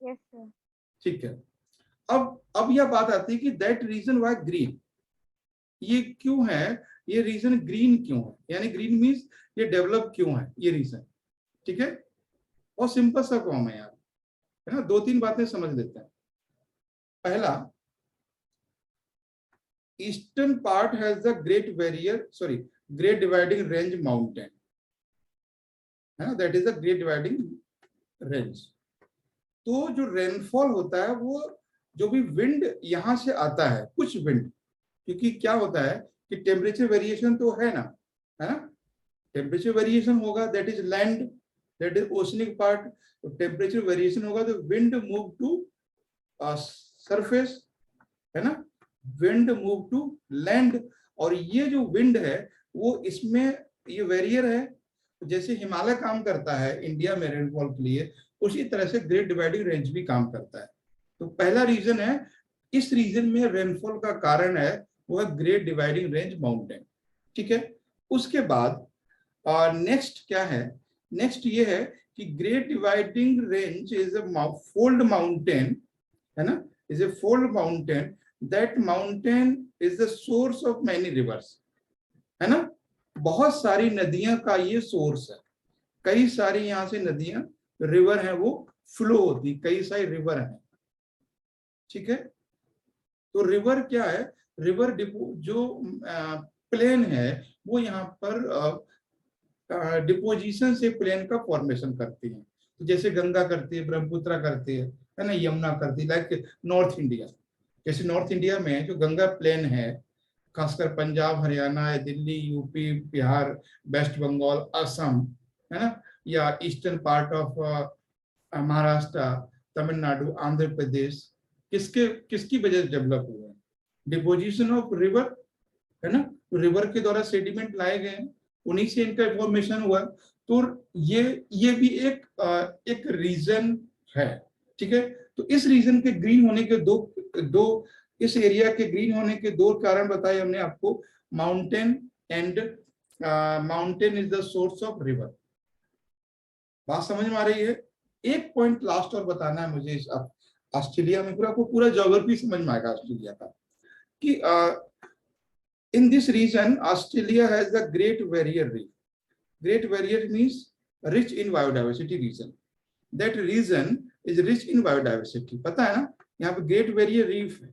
yes sir. ठीक है. अब यह बात आती है कि दैट रीजन वाई ग्रीन. ये क्यों है, ये रीजन ग्रीन क्यों है, यानी ग्रीन मीन्स ये डेवलप क्यों है, ये रीजन, ठीक है. और सिंपल सा काम है यार, है ना. 2-3 बातें समझ लेते हैं. पहला, eastern part has the great dividing range mountain, है ना, that is the great dividing range. तो जो रेनफॉल होता है वो जो भी विंड यहां से आता है, कुछ विंड, क्योंकि क्या होता है कि टेम्परेचर वेरिएशन तो है ना, है ना. टेम्परेचर वेरिएशन होगा, that is land, that is oceanic part, temperature variation होगा तो विंड मूव टू सरफेस, है ना, विंड मूव टू लैंड। और ये जो विंड है वो इसमें ये वेरियर है, जैसे हिमालय काम करता है इंडिया में रेनफॉल के लिए, उसी तरह से ग्रेट डिवाइडिंग रेंज भी काम करता है। तो पहला रीजन है, इस रीजन में रेनफॉल का कारण है वो है ग्रेट डिवाइडिंग रेंज माउंटेन, ठीक है। उसके बाद नेक्स्ट क्या है, नेक्स्ट ये है कि great dividing range is a fold mountain, है ना, is a fold mountain, that mountain is the source of many rivers, है ना, बहुत सारी नदियां का ये सोर्स है, कई सारी यहां से नदियां रिवर हैं वो फ्लो होती, कई सारी रिवर हैं, ठीक है। तो रिवर क्या है, रिवर जो प्लेन है वो यहाँ पर डिपोजिशन से प्लेन का फॉर्मेशन करती है, तो जैसे गंगा करती है, ब्रह्मपुत्र करती है ना, यमुना करती है, लाइक नॉर्थ इंडिया, जैसे नॉर्थ इंडिया में जो गंगा प्लेन है, खासकर पंजाब, हरियाणा, दिल्ली, यूपी, बिहार, वेस्ट बंगाल, असम, है ना, या eastern part of Maharashtra, Tamil Nadu, Andhra Pradesh, किसके किसकी वजह से डेवलप हुए हैं, डिपोजिशन ऑफ रिवर, है ना, तो रिवर के द्वारा सेडिमेंट लाए गए हैं, उन्हीं से इनका फॉर्मेशन हुआ। तो ये भी एक रीजन है, ठीक है। तो इस रीजन के ग्रीन होने के दो इस एरिया के ग्रीन होने के दो कारण बताए हमने आपको, mountain and mountain is the source of river. बात समझ में आ रही है? एक पॉइंट लास्ट और बताना है मुझे, इस ऑस्ट्रेलिया में पूरा ज्योग्राफी समझ में आएगा ऑस्ट्रेलिया का, कि in this region Australia has the Great Barrier Reef. Great Barrier means rich in biodiversity region. That region is rich in biodiversity. पता है ना, यहाँ पे ग्रेट बैरियर रीफ है,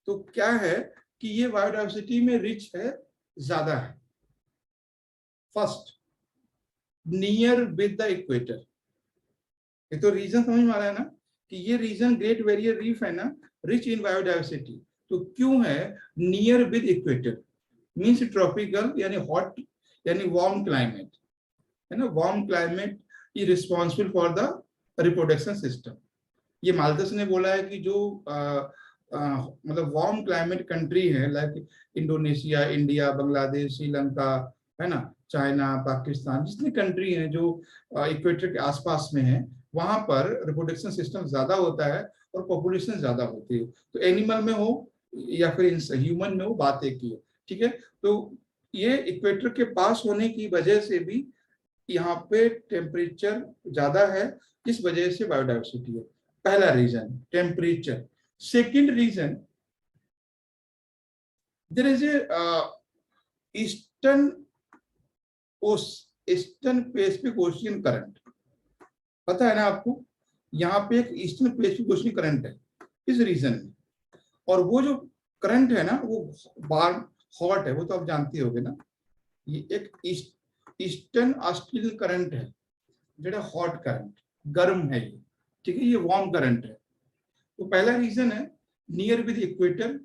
तो क्या है कि ये बायोडाइवर्सिटी में रिच है, ज्यादा है। First, near with the equator, ये तो रीजन समझ में आ रहा है ना, कि ये रीजन ग्रेट बैरियर रीफ है ना, रिच इन बायोडाइवर्सिटी, तो क्यों है near with equator, means tropical यानी हॉट यानी वार्म क्लाइमेट, है ना, warm climate is responsible for the reproduction system. ये माल्थस ने बोला है कि जो मतलब वार्म क्लाइमेट कंट्री है, like Indonesia, India, Bangladesh, Sri Lanka, है ना, चाइना, पाकिस्तान, जितनी कंट्री हैं जो इक्वेटर के आसपास में है, वहां पर रिप्रोडक्शन सिस्टम ज्यादा होता है और पॉपुलेशन ज्यादा होती है। तो एनिमल में हो या फिर ह्यूमन में हो, बात एक ही है, ठीक है। तो ये इक्वेटर के पास होने की वजह से भी यहाँ पे टेम्परेचर ज्यादा है, इस वजह से बायोडाइवर्सिटी है। पहला region temperature. Second region, there is a eastern Pacific Ocean current, पता है ना आपको, यहाँ पे एक ईस्टर्न पैसिफिक ओशियन करंट है इस रीजन में, और वो जो करंट है ना वो बार हॉट है, वो तो आप जानते होगे ना, ये एक ईस्टर्न ऑस्ट्रेलियन करंट है, जो हॉट करंट, गर्म है ये, ठीक है, ये वार्म करंट है। तो पहला रीजन है नियर विद इक्वेटर,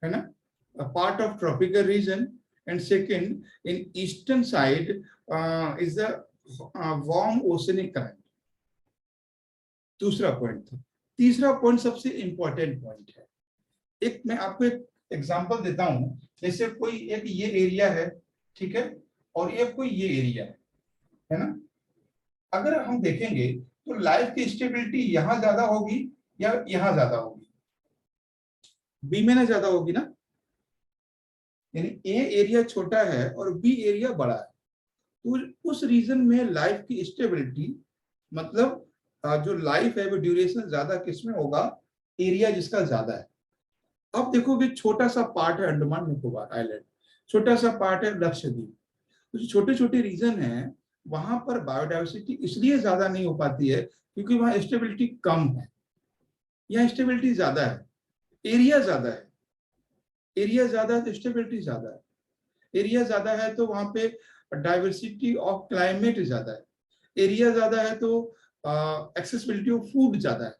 है ना, a part of tropical region, and second in eastern side is the warm oceanic current। दूसरा पॉइंट था। तीसरा पॉइंट सबसे इंपॉर्टेंट पॉइंट है, एक मैं आपको एक एग्जांपल देता हूं, जैसे कोई एक ये एरिया है, ठीक है, और एक कोई ये एरिया है ना, अगर हम देखेंगे तो लाइफ की स्टेबिलिटी यहां ज्यादा होगी या यहां ज्यादा होगी, बी में ना ज्यादा होगी ना, यानी ए एरिया छोटा है और बी एरिया बड़ा है, तो उस रीजन में लाइफ की स्टेबिलिटी, मतलब जो लाइफ है वो ड्यूरेशन ज्यादा किसमें होगा, एरिया जिसका ज्यादा है। अब देखोगे छोटा सा पार्ट है अंडमान निकोबार आइलैंड, छोटा सा पार्ट है लक्षद्वीप, तो जो छोटे छोटे रीजन है वहां पर बायोडाइवर्सिटी इसलिए ज्यादा नहीं हो पाती है क्योंकि वहां स्टेबिलिटी कम है, यहाँ स्टेबिलिटी ज्यादा है, एरिया ज्यादा है, एरिया ज्यादा है तो स्टेबिलिटी ज्यादा है, एरिया ज्यादा है तो वहां पे डाइवर्सिटी ऑफ क्लाइमेट ज्यादा है, एरिया ज्यादा है तो एक्सेसिबिलिटी ऑफ फूड ज्यादा है,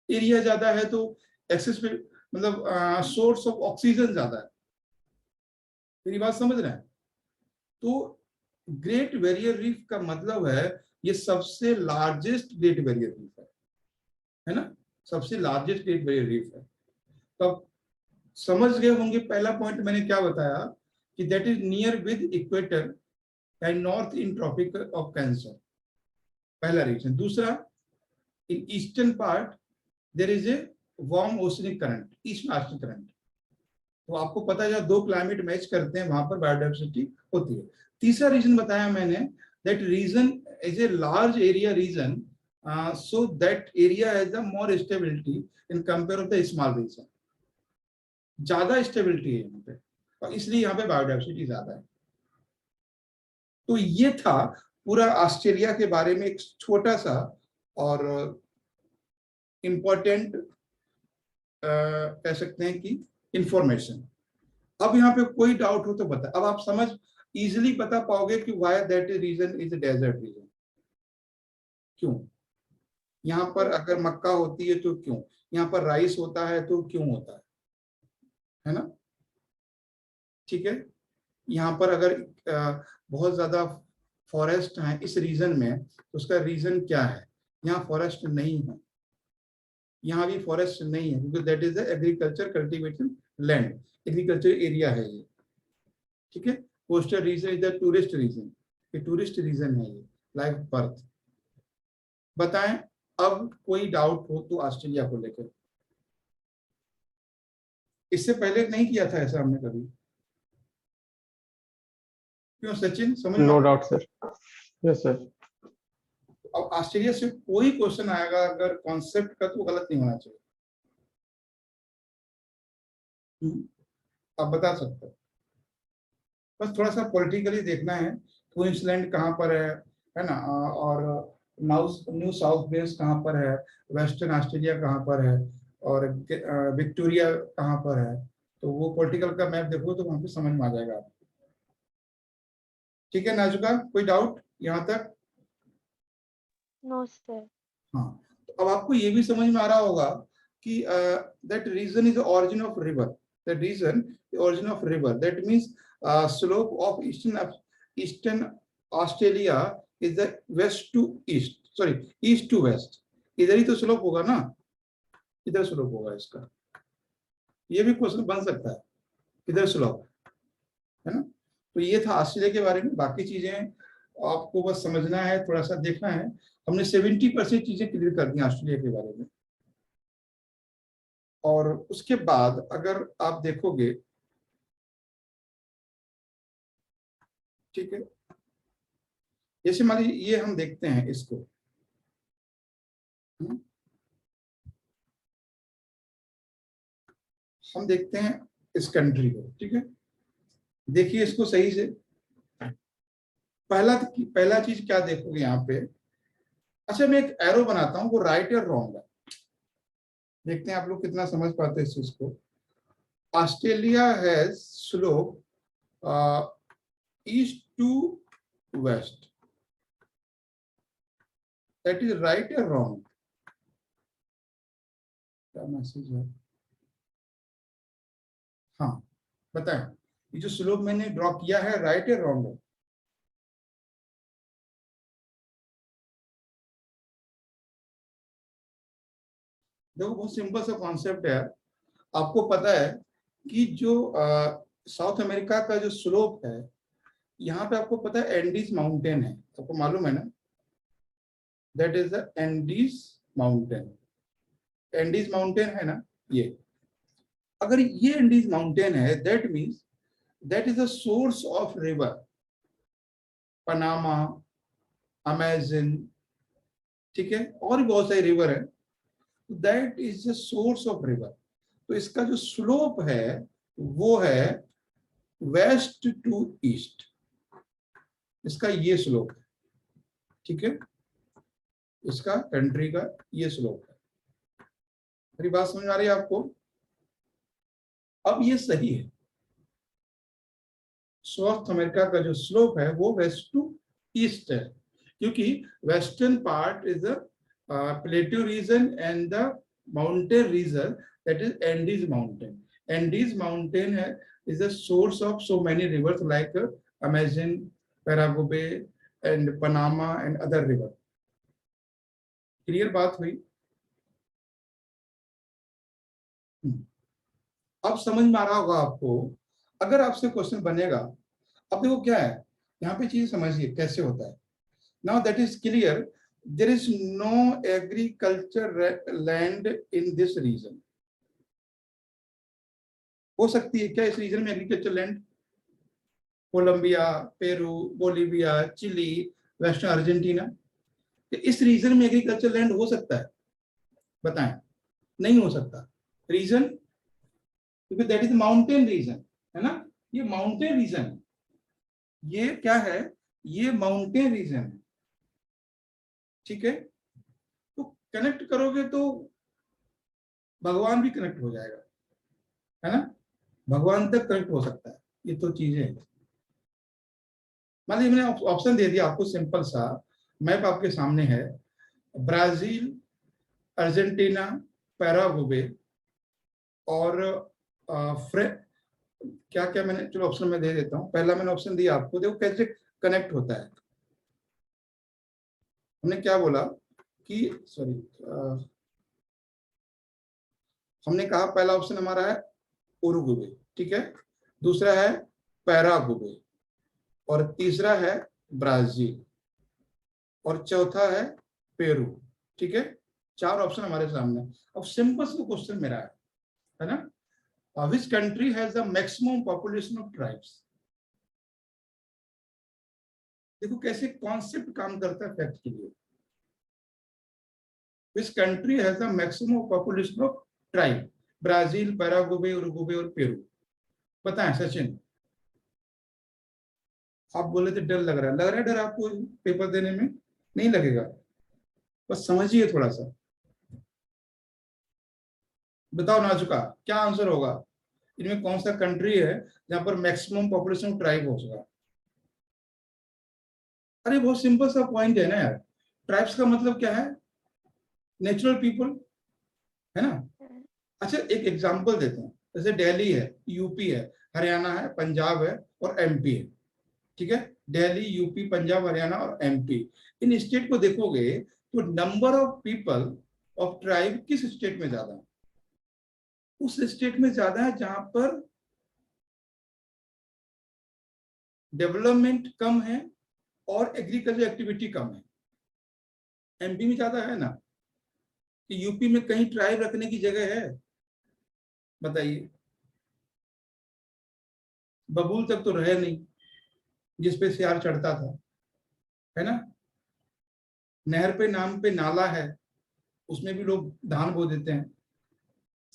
एरिया ज्यादा है तो एक्सेसिबिलिटी मतलब सोर्स ऑफ ऑक्सीजन ज्यादा है। मेरी बात समझ रहे हैं? तो ग्रेट बैरियर रीफ का मतलब है ये सबसे लार्जेस्ट ग्रेट बैरियर रीफ है ना, सबसे लार्जेस्ट ग्रेट बैरियर रीफ है। तो अब समझ गए होंगे, पहला पॉइंट मैंने क्या बताया कि that is near with equator and north in Tropic of Cancer, पहला रीजन। दूसरा, in eastern part there is a warm oceanic current, east Arctic current. तो आपको पता है जब दो क्लाइमेट मैच करते हैं वहां पर बायोडाइवर्सिटी होती है। तीसरा रीजन बताया मैंने, that region is a large area region, so that area has the more stability in compare of the small region. ज्यादा स्टेबिलिटी है यहाँ पे और इसलिए यहाँ पे बायोडाइवर्सिटी ज्यादा है। तो ये था पूरा ऑस्ट्रेलिया के बारे में एक छोटा सा और इम्पोर्टेंट कह सकते हैं कि इंफॉर्मेशन। अब यहाँ पे कोई डाउट हो तो बता, अब आप समझ इजीली बता पाओगे कि why that region is a desert region. क्यों यहाँ पर अगर मक्का होती है तो क्यों, यहाँ पर राइस होता है तो क्यों होता है ना? ठीक है, यहाँ पर अगर बहुत ज्यादा फॉरेस्ट है इस रीजन में तो उसका रीजन क्या है? यहाँ फॉरेस्ट नहीं है, यहाँ भी फॉरेस्ट नहीं है क्योंकि that is agriculture cultivation land, agriculture area है ये। ठीक है, coastal region is the tourist region, ये टूरिस्ट रीजन है ये, लाइक पर्थ। बताएं अब कोई डाउट हो तो ऑस्ट्रेलिया को लेकर। इससे पहले नहीं किया था ऐसा हमने कभी, क्यों सचिन? समझ no doubt sir. Yes sir. अब ऑस्ट्रेलिया से कोई क्वेश्चन आएगा अगर कॉन्सेप्ट का तो गलत नहीं होना चाहिए। आप बता सकते हो, बस थोड़ा सा पॉलिटिकली देखना है। क्वींसलैंड कहाँ पर है ना, और न्यू साउथ वेल्स कहाँ पर है, वेस्टर्न ऑस्ट्रेलिया कहाँ पर है, और विक्टोरिया कहाँ पर है। तो वो पॉलिटिकल का मैप देखो तो वहां पे समझ में आ जाएगा आपको। ठीक है नाजुका, कोई डाउट यहाँ तक? No sir. हाँ, तो अब आपको ये भी समझ में आ रहा होगा कि that region is origin of river, that reason the origin of river, that means slope of eastern Australia is the west to east, sorry east to west। इधर ही तो स्लोप होगा ना, इधर स्लोप होगा इसका। ये भी क्वेश्चन बन सकता है, इधर स्लोप है ना। तो ये था ऑस्ट्रेलिया के बारे में, बाकी चीजें आपको बस समझना है, थोड़ा सा देखना है। हमने 70% चीजें क्लियर कर दी ऑस्ट्रेलिया के बारे में। और उसके बाद अगर आप देखोगे, ठीक है, जैसे मान लीजिए ये हम देखते हैं इसको, हम देखते हैं इस कंट्री को। ठीक है, देखिए इसको सही से। पहला चीज क्या देखोगे यहाँ पे? अच्छा, मैं एक एरो बनाता हूँ, वो राइट और रॉन्ग है। देखते हैं आप लोग कितना समझ पाते हैं इस चीज को। Australia has slope east to west, that is right और रॉन्ग? क्या मैसेज है? हाँ बताएं, ये जो स्लोप मैंने ड्रॉ किया है राइट और रॉन्ग है? देखो बहुत सिंपल सा कॉन्सेप्ट है। आपको पता है कि जो साउथ अमेरिका का जो स्लोप है, यहाँ पे आपको पता है एंडीज माउंटेन है, आपको मालूम है ना, that is the Andes mountain. Andes mountain है ना ये। अगर ये एंडीज माउंटेन है, that means that is the source of river, Panama, Amazon, ठीक है, और भी बहुत सारे रिवर है। That is the source of river. तो इसका जो स्लोप है वो है वेस्ट टू ईस्ट, इसका ये स्लोप है। ठीक है, इसका कंट्री का ये स्लोप है। मेरी बात समझ आ रही है आपको? अब ये सही है, साउथ अमेरिका का जो स्लोप है वो वेस्ट टू ईस्ट है, क्योंकि western part is the plateau region and the mountain region, that is Andes mountain. Andes mountain is the source of so many rivers like Amazon, Paraguay, and Panama and other river. Clear बात हुई? अब समझ में आ रहा होगा आपको। अगर आपसे क्वेश्चन बनेगा, अब देखो क्या है यहाँ पे, चीज समझिए कैसे होता है। Now that is clear, there is no agriculture land in this region. हो सकती है क्या इस रीजन में agriculture land? Colombia, Peru, Bolivia, Chile, western Argentina, तो इस रीजन में एग्रीकल्चर लैंड हो सकता है? बताएं। नहीं हो सकता। रीजन? क्योंकि दैट इज माउंटेन रीजन, है ना। ये माउंटेन रीजन है। ये क्या है? ये माउंटेन रीजन है। ठीक है, तो कनेक्ट करोगे तो भगवान भी कनेक्ट हो जाएगा, है ना। भगवान तक कनेक्ट हो सकता है। ये तो चीजें हैं। मान लीजिए मैंने ऑप्शन दे दिया आपको, सिंपल सा मैप आपके सामने है। ब्राजील, अर्जेंटीना, पैराग्वे और क्या क्या मैंने, चलो ऑप्शन में दे देता हूँ। पहला मैंने ऑप्शन दिया आपको, देखो कैसे कनेक्ट होता है। हमने क्या बोला कि सॉरी, हमने कहा पहला ऑप्शन हमारा है उरुग्वे, ठीक है, दूसरा है पैराग्वे, और तीसरा है ब्राजील, और चौथा है पेरू। ठीक है, 4 ऑप्शन हमारे सामने। अब सिंपल सा क्वेश्चन मेरा है ना, which country has the maximum population of tribes? देखो कैसे कॉन्सेप्ट काम करता है फैक्ट के लिए। which country has the maximum population of tribe? Brazil, Paraguay, Uruguay और पेरू। बताएं सचिन। आप बोले थे डर लग रहा है डर आपको पेपर देने में? नहीं लगेगा, बस समझिए थोड़ा सा। बताओ नाजुका, क्या आंसर होगा? इनमें कौन सा कंट्री है जहां पर मैक्सिमम पॉपुलेशन ट्राइब हो सका? अरे बहुत सिंपल सा पॉइंट है ना यार। ट्राइब्स का मतलब क्या है? नेचुरल पीपल, है ना। अच्छा एक एग्जांपल देते हैं, जैसे दिल्ली है, यूपी है, हरियाणा है, पंजाब है और एमपी है। ठीक है, दिल्ली, यूपी, पंजाब, हरियाणा और एमपी, इन स्टेट को देखोगे तो number of people of tribe किस स्टेट में ज्यादा है? उस स्टेट में ज्यादा है जहां पर डेवलपमेंट कम है और एग्रीकल्चर एक्टिविटी कम है। एमपी में ज्यादा है ना, कि यूपी में कहीं ट्राइब रखने की जगह है? बताइए। बबूल तक तो रहे नहीं जिसपे सियार चढ़ता था, है ना। नहर पे नाम पे नाला है, उसमें भी लोग धान बो देते हैं।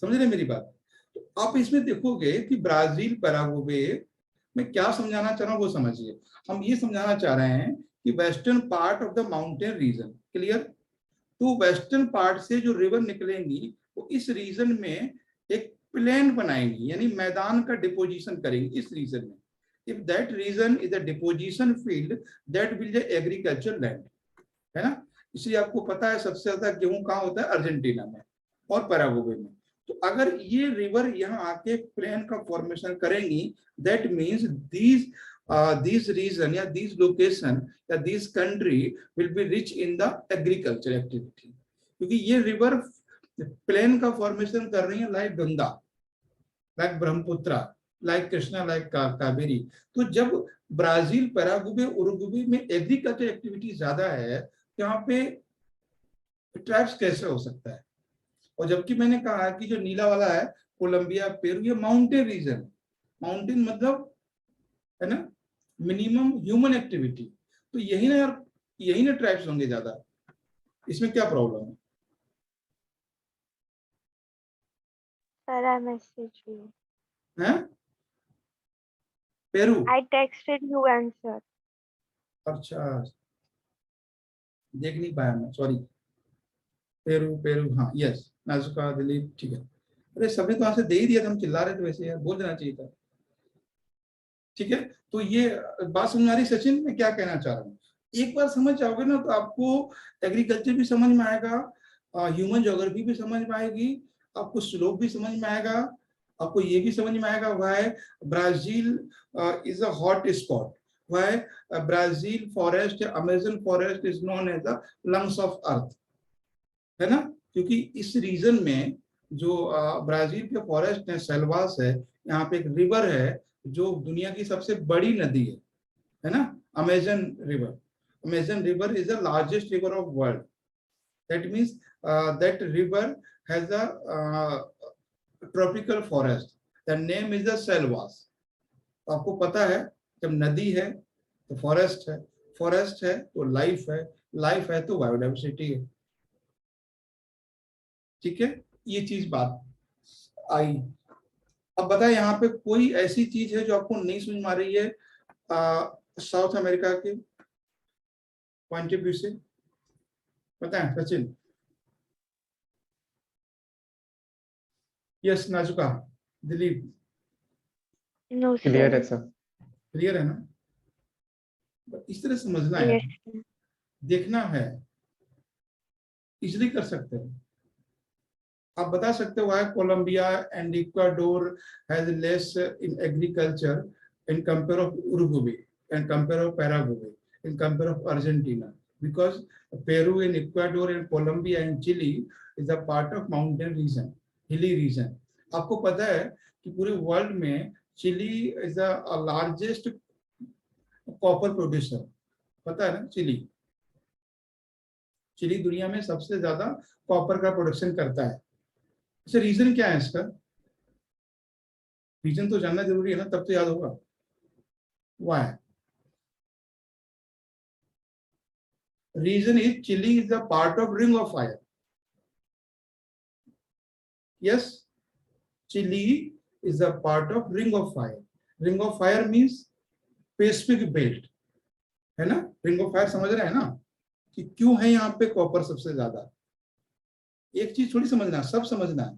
समझ रहे मेरी बात? तो आप इसमें देखोगे कि ब्राजील, पैराग्वे में क्या समझाना चाह रहा हूं वो समझिए। हम ये समझाना चाह रहे हैं कि western part of the mountain region, clear. तो वेस्टर्न पार्ट से जो रिवर निकलेंगी वो इस रीजन में एक प्लेन बनाएंगी, यानी मैदान का डिपोजिशन करेंगी इस रीजन में। If that region is a deposition field, that will be agriculture land, है ना। इसलिए आपको पता है सबसे ज्यादा गेहूं कहाँ होता है? अर्जेंटीना में और पैराग्वे में। तो अगर ये रिवर यहाँ आके प्लेन का फॉर्मेशन करेंगी, दैट मीन्स these region या these location या this country will be rich in the agriculture activity, क्योंकि ये रिवर प्लेन का फॉर्मेशन कर रही है, like Ganga, like Brahmaputra, like Krishna, like Kaveri. तो जब ब्राजील, पैराग्वे, उरुग्वे में एग्रीकल्चर एक्टिविटी ज्यादा है, यहाँ पे ट्राइब्स कैसे हो सकता है? और जबकि मैंने कहा कि जो नीला वाला है कोलंबिया, पेरू, ये माउंटेन रीजन। माउंटेन मतलब है ना मिनिमम ह्यूमन एक्टिविटी। तो यही ना यार, यही ना ट्राइब्स होंगे ज्यादा। इसमें क्या प्रॉब्लम है? Sir, I messaged you. हैं? Peru? I texted you answer. अच्छा, देख नहीं पाया मैं, सॉरी। पेरू, पेरू, हाँ यस, नाजुका, दिलीप, ठीक है। अरे सबने तो यहाँ से दे ही दिया था, हम चिल्ला रहे थे वैसे, यार बोल देना चाहिए था। ठीक है, तो ये बात समझ आ रही सचिन, मैं क्या कहना चाह रहा हूँ। एक बार समझ जाओगे ना तो आपको एग्रीकल्चर भी समझ में आएगा, ह्यूमन ज्योग्राफी भी समझ में आएगी, आपको स्लोप भी समझ में आएगा, आपको ये भी समझ में आएगा why Brazil is a hot spot, why Brazil forest, Amazon forest is known as the lungs of earth, है ना? क्योंकि इस रीजन में जो ब्राजील के फॉरेस्ट है, सेल्वास है, यहाँ पे एक रिवर है जो दुनिया की सबसे बड़ी नदी है ना? Amazon river. Amazon river is the largest river of world. That means that river has a tropical forest, the name is the Selvas. आपको पता है जब नदी है तो फॉरेस्ट है, फॉरेस्ट है तो लाइफ है, लाइफ है तो बायोडाइवर्सिटी है। ठीक है, ये चीज बात आई। अब बताए यहाँ पे कोई ऐसी चीज है जो आपको नहीं समझ में आ रही है साउथ अमेरिका के पॉइंट ऑफ व्यू से? बताएं Sachin. Yes Najuka, Dilip, No, clear है sir. सर। क्लियर है ना? इस तरह समझना है, Yes, sir. देखना है, इजली कर सकते हैं। आप बता सकते हो why Colombia and Ecuador has less in agriculture in compare of Uruguay and compare of Paraguay in compare of Argentina, because Peru in Ecuador and Colombia and Chile is a part of mountain region, hilly region. आपको पता है कि पूरे world में Chile is the largest copper producer, पता है ना? Chilli, chilli दुनिया में सबसे ज्यादा कॉपर का प्रोडक्शन करता है। इससे रीजन क्या है इसका? रीजन तो जानना जरूरी है ना, तब तो याद होगा। Why? Region is Chile is the part of ring of fire. Yes, Chile is the part of ring of fire. Ring of fire means Pacific belt, है ना? रिंग ऑफ फायर समझ रहे हैं ना कि क्यों है यहाँ पे कॉपर सबसे ज्यादा? एक चीज थोड़ी समझना है, सब समझना है।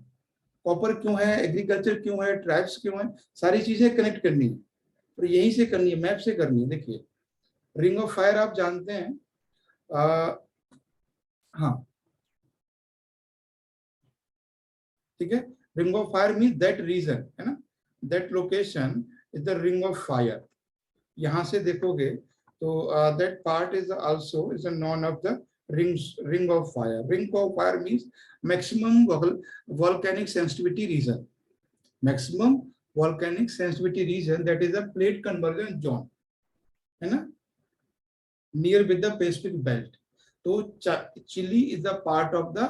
कॉपर क्यों है, एग्रीकल्चर क्यों है, ट्राइब्स क्यों है, सारी चीजें कनेक्ट करनी है और यहीं से करनी है, मैप से करनी है। देखिए रिंग ऑफ फायर आप जानते हैं, हाँ ठीक है। Ring of fire mean that region, है ना? That location is the ring of fire. यहां से देखोगे तो that part is also is none of the ring of fire. Ring of fire means maximum volcanic sensitivity region. Maximum volcanic sensitivity region, that is a plate convergence zone, है ना? Near with the Pacific belt. तो Chile is the part of the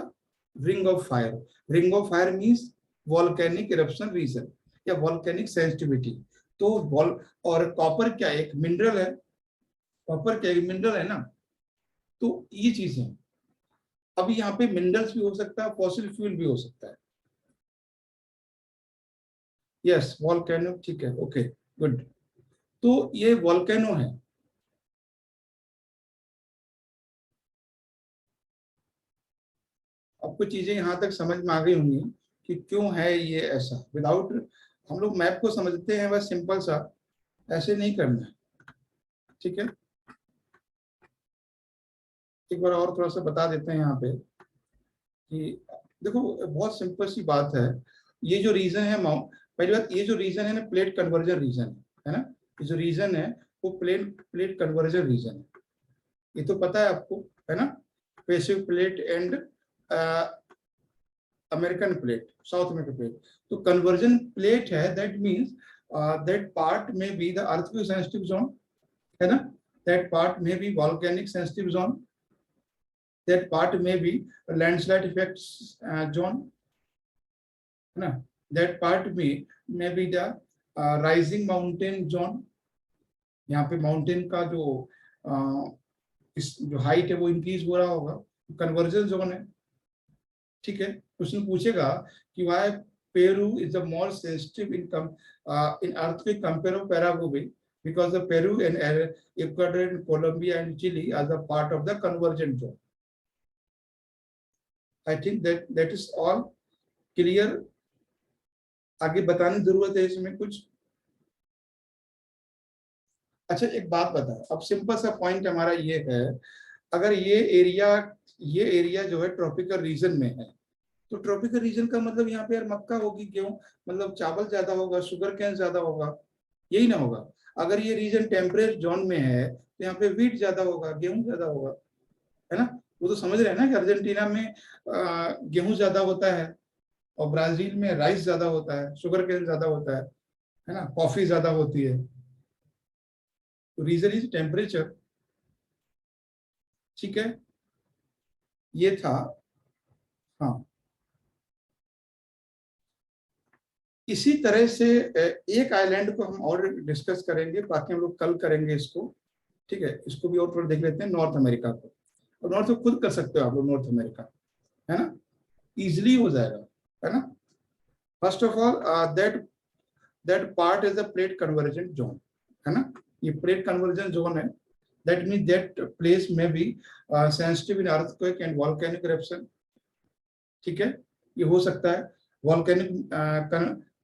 ring of fire. Ring of fire means volcanic eruption region या volcanic sensitivity. तो और copper क्या एक mineral है, copper क्या एक मिनरल है ना? तो ये चीज है। अब यहाँ पे मिनरल्स भी हो सकता है, फॉसिल फ्यूल भी हो सकता है। यस, वॉल्केनो, ठीक है, ओके गुड। तो ये वॉल्केनो है। आपको चीजें यहां तक समझ में आ गई होंगी कि क्यों है ये ऐसा। विदाउट हम लोग मैप को समझते हैं बस सिंपल सा, ऐसे नहीं करना है, ठीक है? एक बार और थोड़ा सा बता देते हैं यहाँ पे कि देखो बहुत सिंपल सी बात है। ये जो रीजन है, पहली बात ये जो रीजन है ना, प्लेट कन्वर्जन रीजन है ना? ये जो रीजन है वो प्लेट कन्वर्जन रीजन है, ये तो पता है आपको, है ना? Pacific plate and American plate, south American plate. तो कन्वर्जन प्लेट है, दैट मीन्स दैट पार्ट में be the earthquake sensitive zone, है ना? दैट पार्ट में be volcanic sensitive zone, that part may be a landslide effects zone, है ना? That part may be the rising mountain zone. यहाँ पे mountain का जो हाइट है वो इंक्रीज हो रहा होगा, कन्वर्जन जोन है, ठीक है? क्वेश्चन पूछेगा कि why Peru is the more sensitive in earthquake compared to Paraguay, because the Peru and Ecuador and Colombia and Chile are the part of the convergent zone. I think that is all clear. आगे बताने की जरूरत है इसमें कुछ? अच्छा एक बात बता, अब सिंपल सा पॉइंट हमारा ये है, अगर ये एरिया जो है ट्रॉपिकल रीजन में है, तो ट्रॉपिकल रीजन का मतलब यहाँ पे यार मक्का होगी, गेहूं, मतलब चावल ज्यादा होगा, शुगर केन ज्यादा होगा, यही ना होगा। अगर ये रीजन टेम्परेट जोन में है तो यहाँ पे व्हीट ज्यादा होगा, गेहूं ज्यादा होगा, है ना। वो तो समझ रहे हैं ना कि अर्जेंटीना में गेहूं ज्यादा होता है और ब्राजील में राइस ज्यादा होता है, शुगर केन ज्यादा होता है ना, कॉफी ज्यादा होती है। तो रीजन इज टेम्परेचर। ठीक है, ये था। हाँ, इसी तरह से एक आइलैंड को हम और डिस्कस करेंगे, बाकी हम लोग कल करेंगे इसको। ठीक है, इसको भी और थोड़ा देख लेते हैं, नॉर्थ अमेरिका को। और नॉर्थ को खुद कर सकते हो आप लोग, नॉर्थ अमेरिका, है ना, इजिली हो जाएगा, है ना। First of all that part is a plate convergence zone, है ना। ये प्लेट कन्वर्जन जोन है, दैट मीन दैट प्लेस में be sensitive in earthquake and volcanic eruption. ठीक है, ये हो सकता है। Volcanic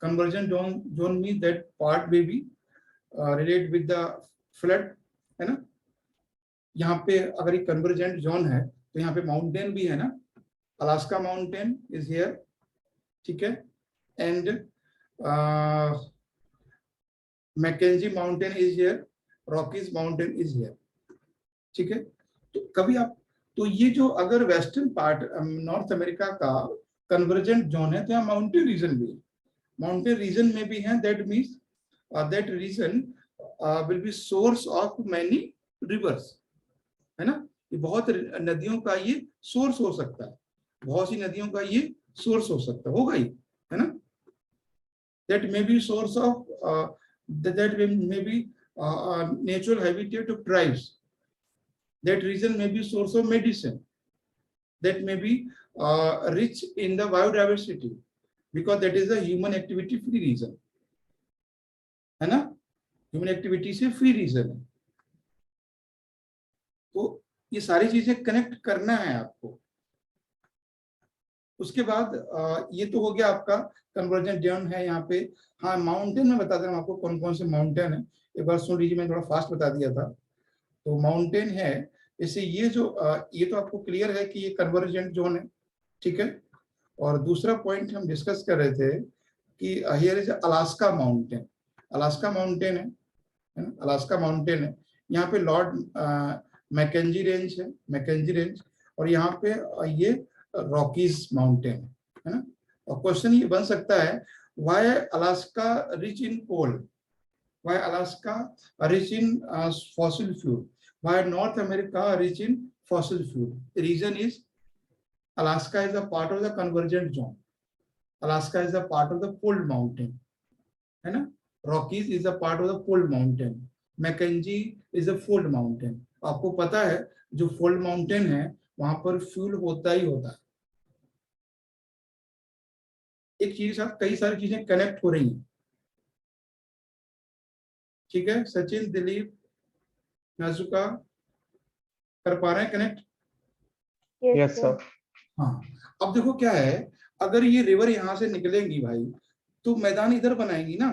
convergence zone mean that part में be relate with the flood, है ना। यहाँ पे अगर ये कन्वर्जेंट जोन है तो यहाँ पे माउंटेन भी है ना, अलास्का माउंटेन इज हियर। ठीक है, and Mackenzie mountain is here, Rockies mountain is here. ठीक है, तो कभी आप, तो ये जो अगर वेस्टर्न पार्ट नॉर्थ अमेरिका का कन्वर्जेंट जोन है तो यहाँ माउंटेन रीजन भी है, माउंटेन रीजन में भी है। That means that region will be source of many rivers, है ना। ये बहुत नदियों का ये सोर्स हो सकता है, बहुत सी नदियों का ये सोर्स हो सकता होगा ही, है ना। That may be source of that may be natural habitat of tribes, that region may be source of medicine, that may be rich in the biodiversity, because that is a human activity free region, है ना, human activity से free reason है। तो ये सारी चीजें connect करना है आपको। उसके बाद ये तो हो गया आपका कन्वर्जेंट जोन है यहाँ पे। हाँ, माउंटेन में बता दें आपको कौन कौन से माउंटेन है, एक बार सुन लीजिए, मैंने थोड़ा फास्ट बता दिया था। तो माउंटेन है, जैसे ये जो ये तो आपको क्लियर है कि ये कन्वर्जेंट जोन है। ठीक है, और दूसरा पॉइंट हम डिस्कस कर रहे थे कि here is Alaska mountain, Alaska mountain है ना, अलास्का माउंटेन है। यहाँ पे लॉर्ड मैकेंजी रेंज है, मैकेंजी रेंज, और यहाँ पे ये रॉकीज माउंटेन है ना। और क्वेश्चन ये बन सकता है, why Alaska rich in coal, why Alaska rich in fossil fuel, why North America rich in fossil fuel? The reason is Alaska is a part of the convergent zone, Alaska is a part of the fold mountain, है ना, Rockies is a part of the fold mountain, Mackenzie is a fold mountain। आपको पता है जो fold mountain है वहां पर fuel होता ही होता है। एक चीज के साथ कई सारी चीजें कनेक्ट हो रही हैं। ठीक है, सचिन, दिलीप, नाजुका, कर पा रहे हैं कनेक्ट? Yes, sir. हाँ, अब देखो क्या है, अगर ये रिवर यहाँ से निकलेंगी भाई तो मैदान इधर बनाएंगी ना,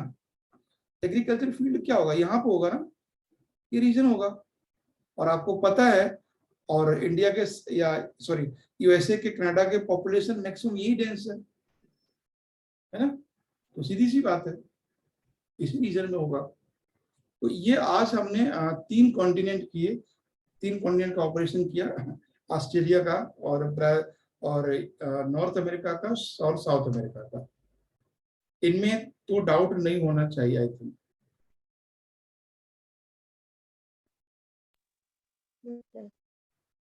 एग्रीकल्चर फील्ड क्या होगा, यहाँ पे होगा ना, ये रीजन होगा। और आपको पता है, और इंडिया के या सॉरी यूएसए के, कनाडा के पॉपुलेशन मैक्सिमम यही डेंस है ना। तो सीधी सी बात है, इसी रीजन में होगा। तो ये आज हमने 3 कॉन्टिनेंट किए, 3 कॉन्टिनेंट का ऑपरेशन किया, ऑस्ट्रेलिया का और नॉर्थ अमेरिका का और साउथ अमेरिका का। इनमें तो डाउट नहीं होना चाहिए आई थिंक।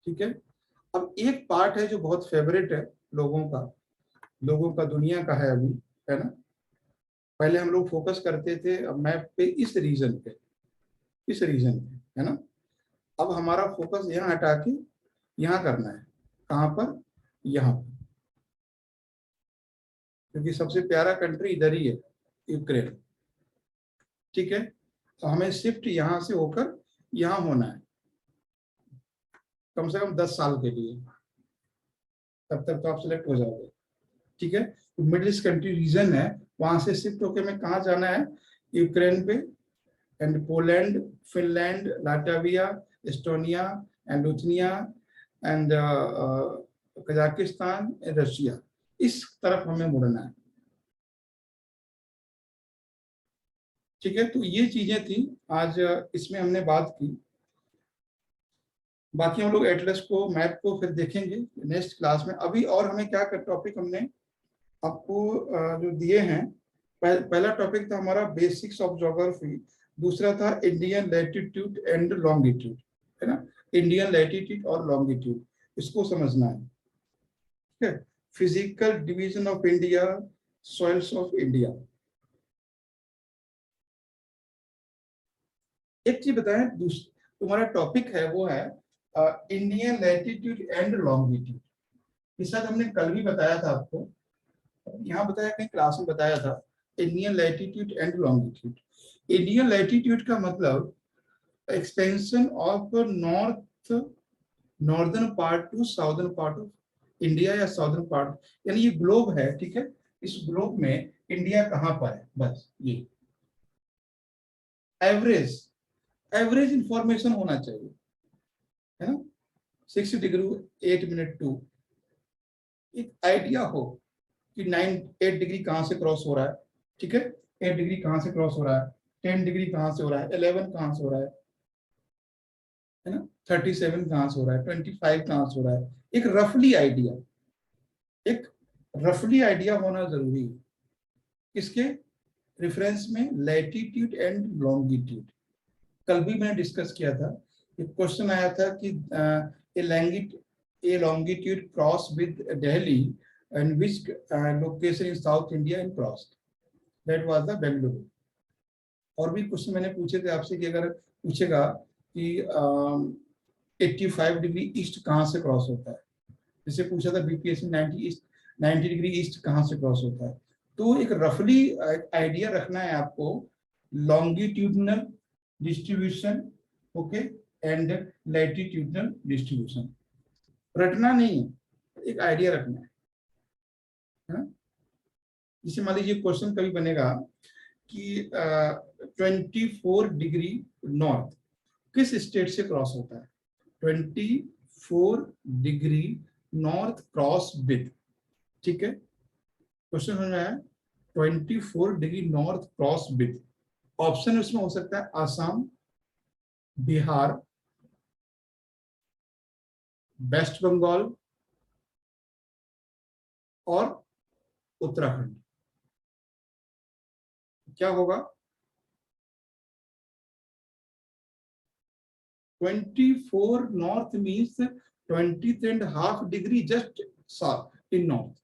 ठीक है, अब एक पार्ट है जो बहुत फेवरेट है लोगों का दुनिया का है अभी, है ना। पहले हम लोग फोकस करते थे मैप पे इस रीजन पे, है ना। अब हमारा फोकस यहाँ हटा के यहाँ करना है, कहाँ पर, यहाँ पर, क्योंकि सबसे प्यारा कंट्री इधर ही है, यूक्रेन। ठीक है, तो हमें शिफ्ट यहाँ से होकर यहाँ होना है, कम से कम 10 साल के लिए, तब तक तो आप सिलेक्ट हो जाओगे। ठीक है, तो मिडिल ईस्ट कंट्री रीजन है, वहां से शिफ्ट होकर में कहाँ जाना है, यूक्रेन पे, and Poland, Finland, Latvia, Estonia and Lithuania and Kazakhstan, Russia, इस तरफ हमें मुड़ना है। ठीक है, तो ये चीजें थी आज इसमें हमने बात की। बाकी हम लोग एटलस को, मैप को फिर देखेंगे नेक्स्ट क्लास में। अभी और हमें क्या कर टॉपिक हमने आपको जो दिए हैं, पहला टॉपिक था हमारा बेसिक्स ऑफ ज्योग्राफी, दूसरा था इंडियन लैटिट्यूड एंड लॉन्गिट्यूड, है ना, इंडियन लैटिट्यूड और लॉन्गिट्यूड, इसको समझना है। ठीक है, physical division of India, soils of India. एक चीज बताएं, तुम्हारा टॉपिक है वो है इंडियन लैटिट्यूड एंड लॉन्गिट्यूड। इस शायद हमने कल भी बताया था आपको, यहाँ बताया कहीं क्लास में बताया था, Indian latitude and longitude. Indian latitude का मतलब expansion of northern part two southern part of India या साउदर्न पार्ट, यानी ये ग्लोब है। ठीक है, इस ग्लोब में इंडिया कहाँ पर है, बस ये एवरेज इंफॉर्मेशन होना चाहिए, है ना। 6 डिग्री 8 मिनट टू एक आइडिया हो कि 8 डिग्री कहाँ से क्रॉस हो रहा है। ठीक है, 8 डिग्री कहाँ से क्रॉस हो रहा है, 10 डिग्री कहाँ से हो रहा है, 11 कहाँ से हो रहा है ना, 37 कहाँ से हो रहा है, 25 कहाँ से हो रहा है। एक रफली आइडिया होना जरूरी है। किसके रेफरेंस में, लैटिट्यूड एंड लॉन्गिट्यूड। कल भी मैंने डिस्कस किया था, एक क्वेश्चन आया था कि a longitude cross with Delhi and which location in south India in cross, that was the Bengaluru. और भी क्वेश्चन मैंने पूछे थे आपसे कि अगर पूछेगा कि 85 डिग्री ईस्ट कहाँ से क्रॉस होता है, जैसे पूछा था बीपीएससी 90 डिग्री ईस्ट कहाँ से क्रॉस होता है। तो एक रफली आइडिया रखना है आपको, longitudinal distribution, okay, and latitudinal distribution. रटना नहीं है, एक आइडिया रखना है ना। जैसे मान लीजिए क्वेश्चन कभी बनेगा कि 24 डिग्री नॉर्थ किस स्टेट से क्रॉस होता है, 24 डिग्री नॉर्थ क्रॉस विद। ठीक है, क्वेश्चन होना है 24 degree north cross with. Option उसमें हो सकता है आसाम, बिहार, वेस्ट बंगाल और उत्तराखंड। क्या होगा, 24 north means 23.5 degree just in north.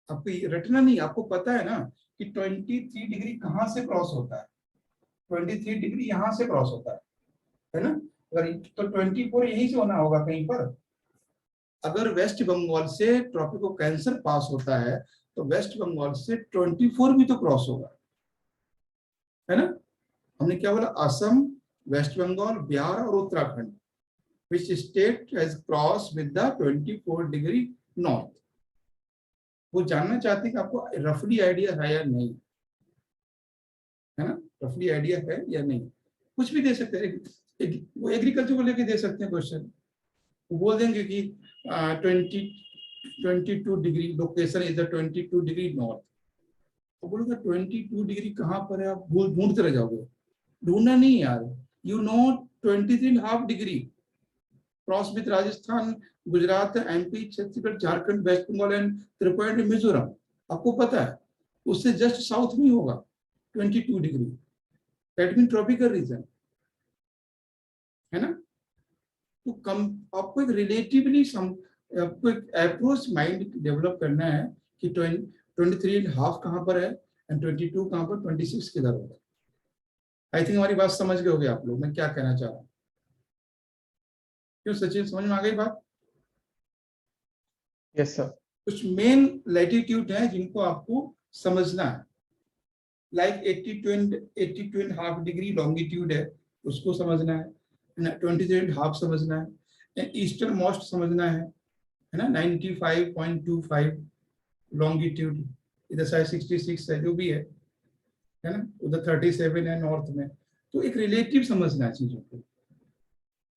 आपको ये रटना नहीं, आपको पता है ना कि 23 डिग्री कहां से क्रॉस होता है, 23 डिग्री यहां से क्रॉस होता है ना। अगर तो 24 यहीं से होना होगा कहीं पर। अगर वेस्ट बंगाल से ट्रॉपिको कैंसर पास होता है तो वेस्ट बंगाल से 24 भी तो क्रॉस होगा, है ना। हमने क्या बोला, असम, वेस्ट बंगाल, बिहार और Uttarakhand, which state has crossed with the 24 degree north. वो जानना चाहते हैं कि आपको रफली आइडिया है या नहीं, है ना, रफली आइडिया है या नहीं। कुछ भी दे सकते हैं, वो एग्रीकल्चर को लेके दे सकते हैं क्वेश्चन। वो बोल देंगे कि 22 degree location is the 22 degree north. तो बोलोगे 22 डिग्री कहाँ पर है, आप ढूंढते रह जाओगे। ढूंढना नहीं यार, you know 23.5 degree cross with Rajasthan, Gujarat, MP, Chhattisgarh, Jharkhand, West Bengal and Tripura and Mizoram. आपको पता है उससे जस्ट साउथ में होगा 22 degree, that mean tropical region, है ना। तो कम आपको एक रिलेटिवली आपको एक अप्रोच माइंड डेवलप करना है कि 23.5 कहाँ पर है एंड 22 कहाँ पर, 26 किधर होगा। आई थिंक हमारी बात समझ गए होगे आप लोग, मैं क्या कहना चाह रहा हूँ। क्यों सचिन, समझ में आ गई बात? Yes sir. कुछ मेन लैटिट्यूड है जिनको आपको समझना है, लाइक 82.5 डिग्री लॉन्गिट्यूड है, उसको समझना है, 23.5 समझना है, ईस्टर्न मोस्ट समझना है ना, 95.25 लॉन्गिट्यूड, इधर साइड 66 है जो भी है ना, उधर 37 है नॉर्थ में। तो एक रिलेटिव समझना है चीजों को।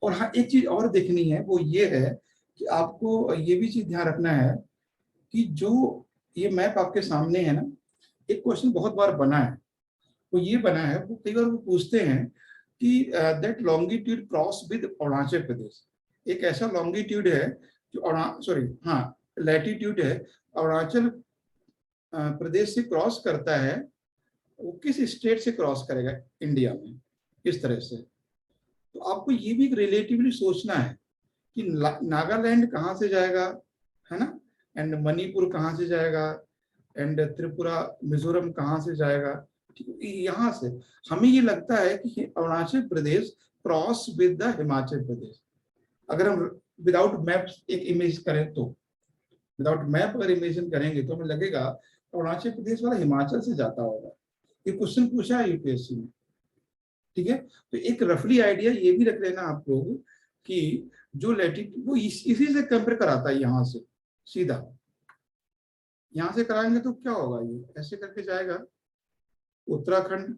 और हाँ, एक चीज और देखनी है, वो ये है कि आपको ये भी चीज ध्यान रखना है कि जो ये मैप आपके सामने है ना, एक क्वेश्चन बहुत बार बना है वो ये बना है, वो कई बार वो पूछते हैं कि that longitude cross with Arunachal Pradesh, एक ऐसा लॉन्गिट्यूड है जो सॉरी हाँ लैटिट्यूड है, अरुणाचल प्रदेश से क्रॉस करता है, वो किस स्टेट से क्रॉस करेगा इंडिया में, किस तरह से। तो आपको ये भी रिलेटिवली सोचना है कि नागालैंड कहाँ से जाएगा, है ना, एंड मणिपुर कहाँ से जाएगा, एंड त्रिपुरा मिजोरम कहाँ से जाएगा। यहाँ से हमें ये लगता है कि Arunachal Pradesh cross with the Himachal Pradesh. अगर हम विदाउट मैप एक इमेज करें तो, विदाउट मैप अगर इमेजिन करेंगे तो हमें लगेगा अरुणाचल प्रदेश वाला हिमाचल से जाता होगा। ये क्वेश्चन पूछा है यूपीएससी में, ठीक है। तो एक रफली आइडिया ये भी रख लेना आप लोग कि जो लैटिट्यूड वो इसी से कंपेयर कराता है, यहाँ से सीधा यहाँ से कराएंगे तो क्या होगा, ये ऐसे करके जाएगा उत्तराखंड,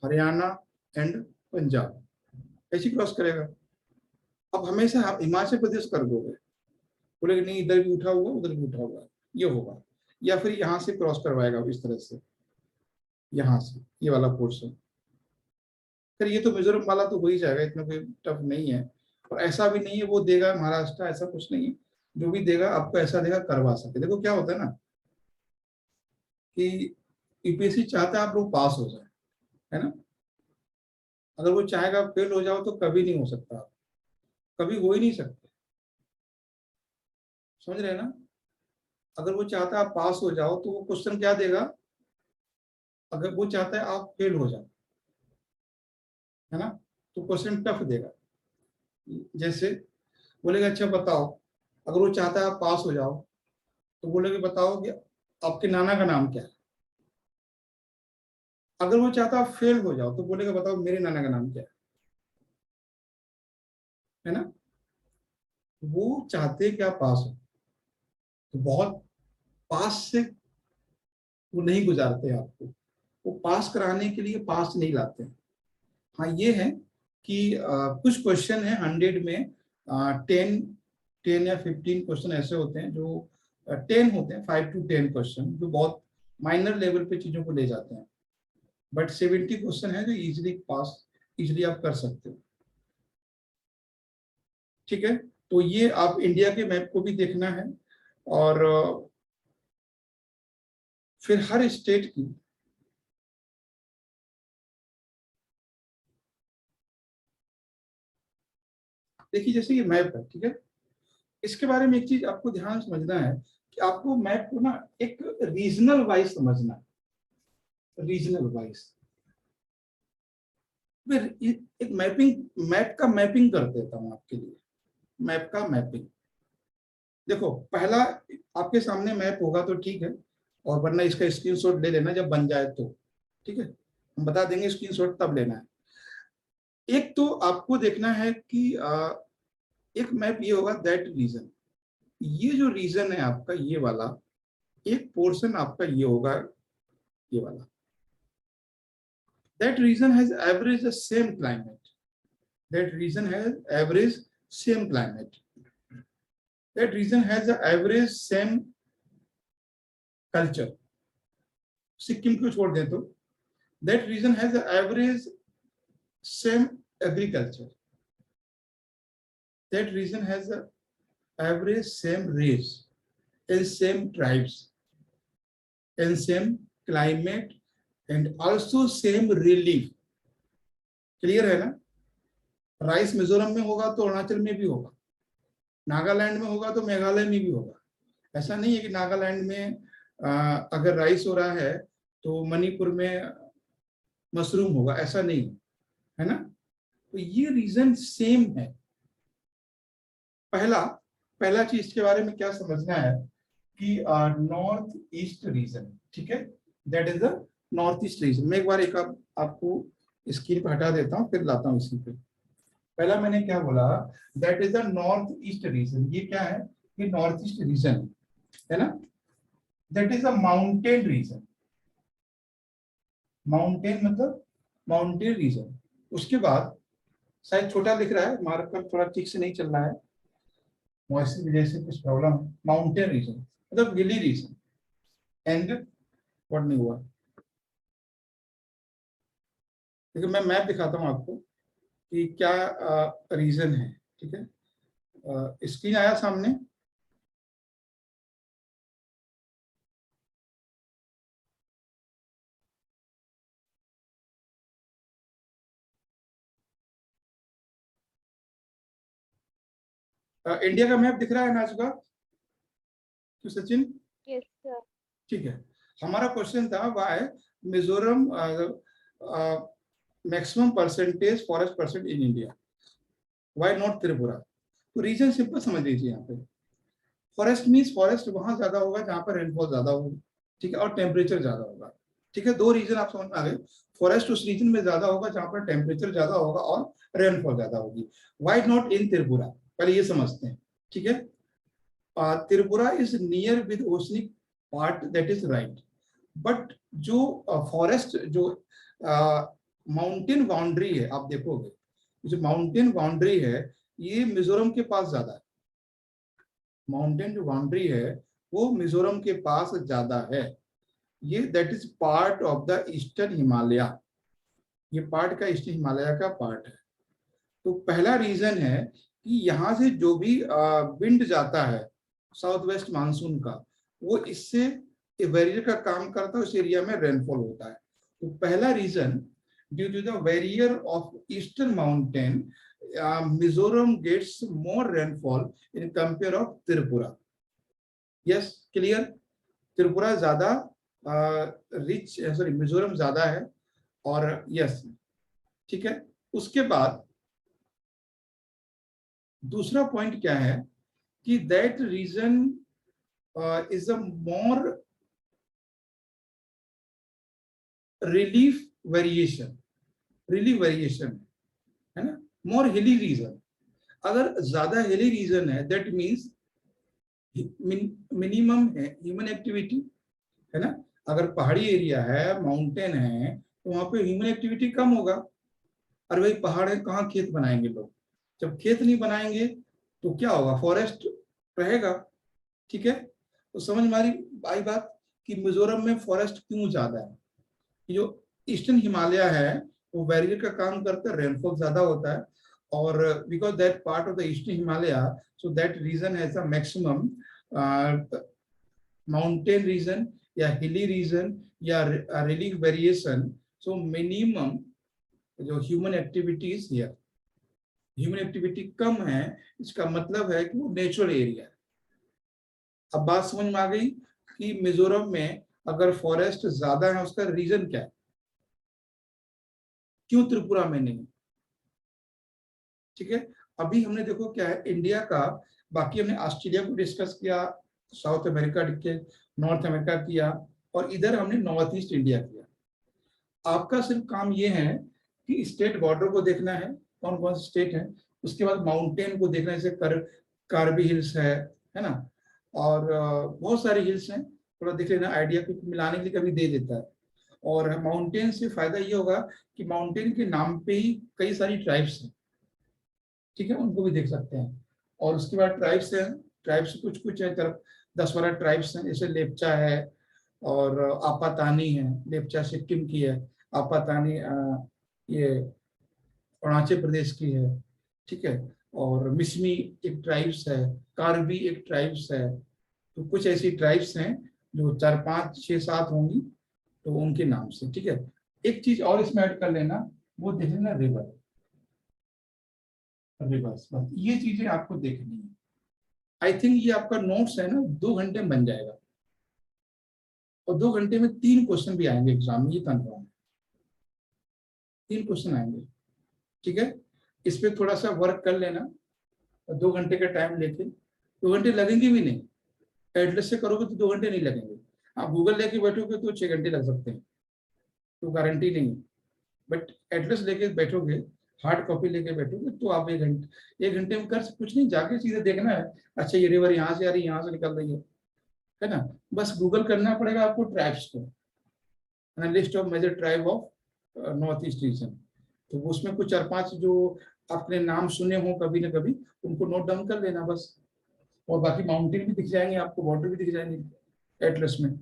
हरियाणा एंड पंजाब, ऐसे क्रॉस करेगा। अब हमेशा हिमाचल प्रदेश कर दोगे, बोलेगे नहीं इधर भी उठा हुआ उधर भी उठा हुआ, ये होगा। या फिर यहाँ से क्रॉस करवाएगा इस तरह से, यहाँ से ये वाला पोर्शन। फिर ये तो मिजोरम वाला तो हो ही जाएगा, इतना कोई टफ नहीं है। और ऐसा भी नहीं है वो देगा महाराष्ट्र, ऐसा कुछ नहीं है, जो भी देगा आपको ऐसा देगा करवा सके। देखो क्या होता है ना कि यूपीएससी चाहता है आप लोग पास हो जाए, है ना। अगर वो चाहेगा फेल हो जाओ तो कभी नहीं हो सकता, आप कभी हो ही नहीं सकते, समझ रहे हैं ना। अगर वो चाहता है आप पास हो जाओ तो वो क्वेश्चन क्या देगा, अगर वो चाहता है आप फेल हो जाओ, है ना, तो क्वेश्चन टफ देगा। जैसे बोलेगा अच्छा बताओ, अगर वो चाहता है आप पास हो जाओ तो बोलेगा बताओ कि आपके नाना का नाम क्या है। अगर वो चाहता है आप फेल हो जाओ तो बोलेगा बताओ मेरे नाना का नाम क्या है ना। वो चाहते हैं कि आप पास हो, तो बहुत पास से वो नहीं गुजारते आपको, वो पास कराने के लिए पास नहीं लाते हैं। हाँ ये है कि कुछ क्वेश्चन है 100 में 10 या 15 क्वेश्चन ऐसे होते हैं जो 10 होते हैं, 5 to 10 क्वेश्चन जो बहुत माइनर लेवल पे चीजों को ले जाते हैं, बट 70 क्वेश्चन है जो इजीली पास, इजीली आप कर सकते हो, ठीक है। तो ये आप इंडिया के मैप को भी देखना है, और फिर हर स्टेट की देखिए, जैसे ये मैप है, ठीक है, इसके बारे में एक चीज आपको ध्यान समझना है कि आपको मैप को ना एक रीजनल वाइज समझना है, रीजनल वाइज। फिर एक मैपिंग, मैप का मैपिंग कर देता हूं आपके लिए, मैप का मैपिंग। देखो पहला आपके सामने मैप होगा तो ठीक है, और वरना इसका स्क्रीनशॉट ले लेना जब बन जाए तो, ठीक है, हम बता देंगे स्क्रीनशॉट तब लेना है। एक तो आपको देखना है कि एक मैप ये होगा दैट रीजन, ये जो रीजन है आपका ये वाला, एक पोर्शन आपका ये होगा ये वाला, that region has average the same climate, that region has average same climate, that region has the average same culture. Sikkim को छोड़ दें तो that region has the average same agriculture, that region has the average same race and same tribes and same climate and also same relief। Clear है ना। Rice Mizoram में होगा तो अरुणाचल में भी होगा, नागालैंड में होगा तो मेघालय में भी होगा। ऐसा नहीं है कि नागालैंड में अगर राइस हो रहा है तो मणिपुर में मशरूम होगा, ऐसा नहीं है ना। तो ये रीजन सेम है। पहला पहला चीज के बारे में क्या समझना है कि नॉर्थ ईस्ट रीजन, ठीक है, that is the north east reason. मैं एक बार एक आपको स्क्रीन पर हटा देता हूँ फिर लाता हूँ इसी पे। पहला मैंने क्या बोला, that is the north east reason. ये क्या है, ये नॉर्थ ईस्ट रीजन है ना, that is a mountain region. Mountain मतलब माउंटेन रीजन। उसके बाद शायद छोटा लिख रहा है, मार्कर थोड़ा ठीक से नहीं चल रहा है, वॉइस की वजह से कुछ प्रॉब्लम है। माउंटेन रीजन मतलब हिली रीजन एंड व्हाट नहीं हुआ, देखिए मैं मैप दिखाता हूँ आपको कि क्या रीजन है। ठीक है, स्क्रीन आया सामने? इंडिया का मैप दिख रहा है नाजुका तो सचिन? Yes, sir. ठीक है, हमारा क्वेश्चन था why Mizoram maximum percentage forest percent in India, why not Tripura? तो रीजन सिंपल समझ लीजिए। यहाँ पे फॉरेस्ट मीन्स फॉरेस्ट वहां ज्यादा होगा जहां पर रेनफॉल ज्यादा होगी, ठीक है, और टेम्परेचर ज्यादा होगा। ठीक है, दो रीजन आप समझ में आ गए। फॉरेस्ट उस रीजन में ज्यादा होगा जहां पर टेम्परेचर ज्यादा होगा और रेनफॉल ज्यादा होगी। व्हाई नॉट इन त्रिपुरा, पहले ये समझते हैं। ठीक है, Tripura is near with oceanic part, that is right. But जो फॉरेस्ट जो माउंटेन बाउंड्री है, आप देखोगे जो माउंटेन बाउंड्री है ये मिजोरम के पास ज्यादा है। माउंटेन जो बाउंड्री है वो मिजोरम के पास ज्यादा है। ये that is part of the eastern Himalaya, ये पार्ट का ईस्टर्न हिमालय का पार्ट है। तो पहला रीजन है कि यहाँ से जो भी विंड जाता है साउथ वेस्ट मानसून का, वो इससे बैरियर का काम करता है, उस एरिया में रेनफॉल होता है। तो पहला region, due to the barrier of eastern mountain Mizoram gets more rainfall in compare of Tripura. Yes, clear? Tripura ज्यादा रिच, सॉरी मिजोरम ज्यादा है। और यस, ठीक है। उसके बाद दूसरा पॉइंट क्या है कि that region is a more relief variation, relief variation है ना, मोर हिली रीजन। अगर ज्यादा हिली रीजन है दैट मीन्स मिनिमम है ह्यूमन एक्टिविटी, है ना। अगर पहाड़ी एरिया है, माउंटेन है, तो वहां पे ह्यूमन एक्टिविटी कम होगा। और वही पहाड़ है, कहाँ खेत बनाएंगे लोग? जब खेत नहीं बनाएंगे तो क्या होगा? फॉरेस्ट रहेगा। ठीक है, तो समझ में आई बात कि मिजोरम में फॉरेस्ट क्यों ज्यादा है? जो ईस्टर्न हिमालय है वो बैरियर का काम करता है, रेनफॉल ज्यादा होता है। और because that part of the eastern Himalaya, so that region has a maximum mountain region या हिली रीजन या रिलीफ वेरिएशन। सो मिनिमम जो human activities here, human activity कम है, इसका मतलब है कि वो नेचुरल एरिया है। अब बात समझ में आ गई कि मिजोरम में अगर फॉरेस्ट ज्यादा है उसका रीजन क्या है, क्यों त्रिपुरा में नहीं? ठीक है, अभी हमने देखो क्या है इंडिया का, बाकी हमने ऑस्ट्रेलिया को डिस्कस किया, साउथ अमेरिका के, नॉर्थ अमेरिका किया, और इधर हमने नॉर्थ ईस्ट इंडिया किया। आपका सिर्फ काम ये है कि स्टेट बॉर्डर को देखना है, कौन कौन से स्टेट है। उसके बाद माउंटेन को देखना है, जैसे कार्बी हिल्स है ना, और बहुत सारे हिल्स हैं, थोड़ा देख लेना, आइडिया कुछ मिलाने के लिए कभी दे देता है। और माउंटेन से फायदा ये होगा कि माउंटेन के नाम पे ही कई सारी ट्राइब्स हैं, ठीक है, उनको भी देख सकते हैं। और उसके बाद ट्राइब्स हैं, ट्राइब्स कुछ कुछ है, तरफ 10-12 ट्राइब्स हैं, जैसे लेप्चा है और आपातानी है, लेप्चा सिक्किम की है, आपातानी ये अरुणाचल प्रदेश की है, ठीक है, और मिसमी एक ट्राइब्स है, कार्बी एक ट्राइब्स है। तो कुछ ऐसी ट्राइब्स हैं जो 4, 5, 6, 7 होंगी, तो उनके नाम से। ठीक है, एक चीज और इसमें ऐड कर लेना, वो देख लेना रिवर, रिवर्स, बस ये चीजें आपको देखनी है। आई थिंक ये आपका नोट्स है ना, 2 घंटे में बन जाएगा, और 2 घंटे में 3 क्वेश्चन भी आएंगे एग्जाम में, ये कंफर्म है, 3 क्वेश्चन आएंगे। ठीक है, इस पे थोड़ा सा वर्क कर लेना, 2 घंटे का टाइम लेके, 2 घंटे लगेंगे भी नहीं, एटलस से करोगे तो 2 घंटे नहीं लगेंगे। आप गूगल लेके बैठोगे तो 6 घंटे लग सकते हैं, तो गारंटी नहीं है। बट एटलस लेके बैठोगे, हार्ड कॉपी लेके बैठोगे, तो आप 1 घंटे में कर कुछ नहीं, जाके सीधे देखना है, अच्छा ये रिवर यहाँ से आ रही है, यहाँ से निकल रही है ना। बस गूगल करना पड़ेगा आपको ट्राइब्स को, list of major tribe of north east region. तो उसमें कुछ 4-5 जो आपने नाम सुने हो कभी ना कभी, उनको नोट डाउन कर लेना बस। और बाकी माउंटेन भी दिख जाएंगे आपको, बॉर्डर भी दिख जाएंगे एटलस में,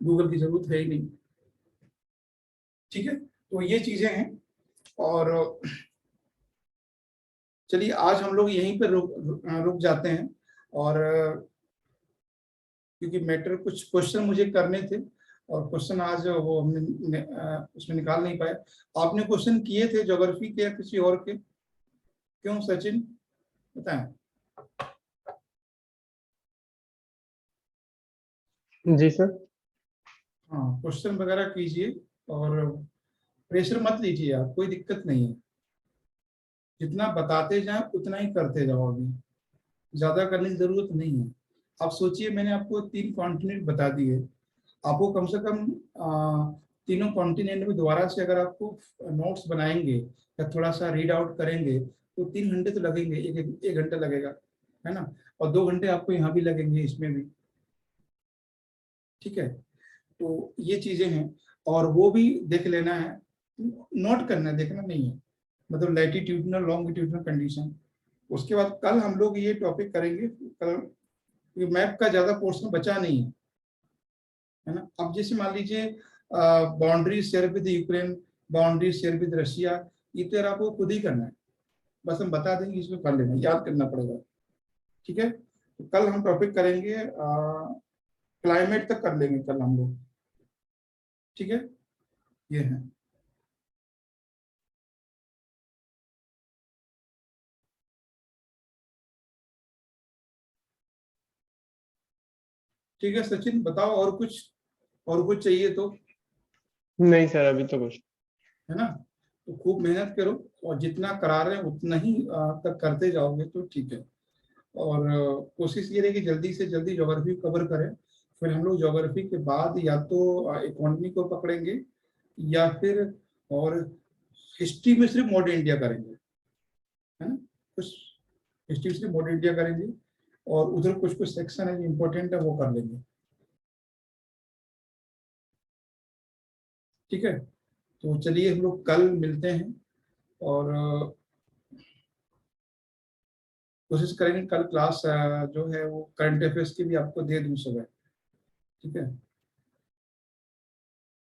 गूगल की जरूरत है ही नहीं। ठीक है, तो ये चीजें हैं। और चलिए आज हम लोग यहीं पर रुक जाते हैं, और क्योंकि मैटर कुछ क्वेश्चन मुझे करने थे और क्वेश्चन आज वो हमने उसमें निकाल नहीं पाए। आपने क्वेश्चन किए थे ज्योग्राफी के या किसी और के? क्यों सचिन, बताएं। जी सर। हाँ, क्वेश्चन वगैरह कीजिए और प्रेशर मत लीजिए आप, कोई दिक्कत नहीं है। जितना बताते जाए उतना ही करते जाओ, अभी ज्यादा करने की जरूरत नहीं है। आप सोचिए, मैंने आपको 3 कॉन्टिनेंट बता दिए, आपको कम से कम तीनों कॉन्टिनेंट में दोबारा से अगर आपको नोट्स बनाएंगे या थोड़ा सा रीड आउट करेंगे तो 3 घंटे तो लगेंगे, एक घंटा लगेगा, है ना, और 2 घंटे आपको यहाँ भी लगेंगे इसमें भी। ठीक है, तो ये चीजें हैं, और वो भी देख लेना है, नोट करना है, देखना नहीं है, मतलब लैटिट्यूडनल लॉन्गिट्यूडनल कंडीशन। उसके बाद कल हम लोग ये टॉपिक करेंगे, कल मैप का ज्यादा पोर्शन बचा नहीं है ना। अब जैसे मान लीजिए boundary share with Ukraine, boundary share with Russia, ये तो यार आपको खुद ही करना है, बस हम बता देंगे, इसमें कर लेना, याद करना पड़ेगा। ठीक है, तो कल हम टॉपिक करेंगे क्लाइमेट तक कर लेंगे कल हम लोग। ठीक है, ये है। ठीक है सचिन, बताओ और कुछ चाहिए तो? नहीं सर, अभी तो कुछ। है ना, तो खूब मेहनत करो, और जितना करा रहे हैं उतना ही तक करते जाओगे तो ठीक है। और कोशिश ये रहेगी जल्दी से जल्दी ज्योग्राफी कवर करें, फिर हम लोग ज्योग्राफी के बाद या तो इकोनॉमी को पकड़ेंगे या फिर और हिस्ट्री में सिर्फ मॉडर्न इंडिया करेंगे, है ना, कुछ हिस्ट्री में सिर्फ मॉडर्न इंडिया करेंगे, और उधर कुछ कुछ सेक्शन है जो इम्पोर्टेंट है वो कर लेंगे। ठीक है, तो चलिए हम लोग कल मिलते हैं, और कोशिश करेंगे कल क्लास जो है वो करंट अफेयर्स की भी आपको दे दूं सुबह। ठीक है,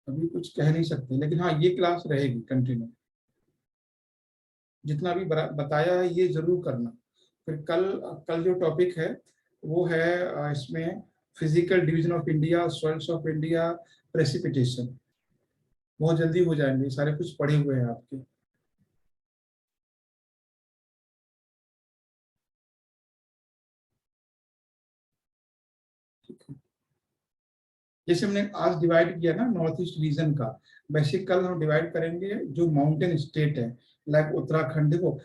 अभी कुछ कह नहीं सकते, लेकिन हाँ ये क्लास रहेगी कंटिन्यू, जितना भी बताया है ये जरूर करना। फिर कल कल जो टॉपिक है वो है इसमें physical division of India, soils of India, precipitation, बहुत जल्दी हो जाएंगे, सारे कुछ पढ़े हुए हैं आपके। ठीक है, जैसे हमने आज डिवाइड किया ना नॉर्थ ईस्ट रीजन का, वैसे कल हम डिवाइड करेंगे जो माउंटेन स्टेट है, लाइक उत्तराखंड। देखो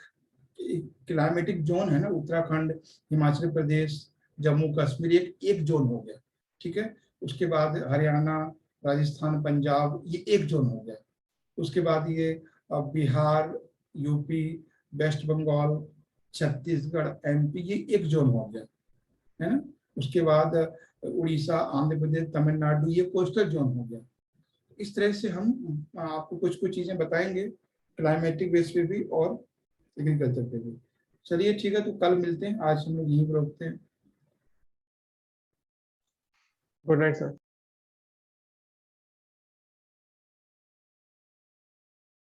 क्लाइमेटिक जोन है ना, उत्तराखंड, हिमाचल प्रदेश, जम्मू कश्मीर, एक एक जोन हो गया। ठीक है, उसके बाद हरियाणा, राजस्थान, पंजाब, ये एक जोन हो गया। उसके बाद ये Bihar, UP, West Bengal, Chhattisgarh, MP, ये एक जोन हो गया, है ना। उसके बाद उड़ीसा, आंध्र प्रदेश, तमिलनाडु, ये कोस्टल जोन हो गया। इस तरह से हम आपको कुछ कुछ चीजें बताएंगे, क्लाइमेटिक बेस पे भी और एग्रीकल्चर पे भी। चलिए ठीक है, तो कल मिलते हैं, आज हम लोग यहीं पर रोकते हैं। Good night sir.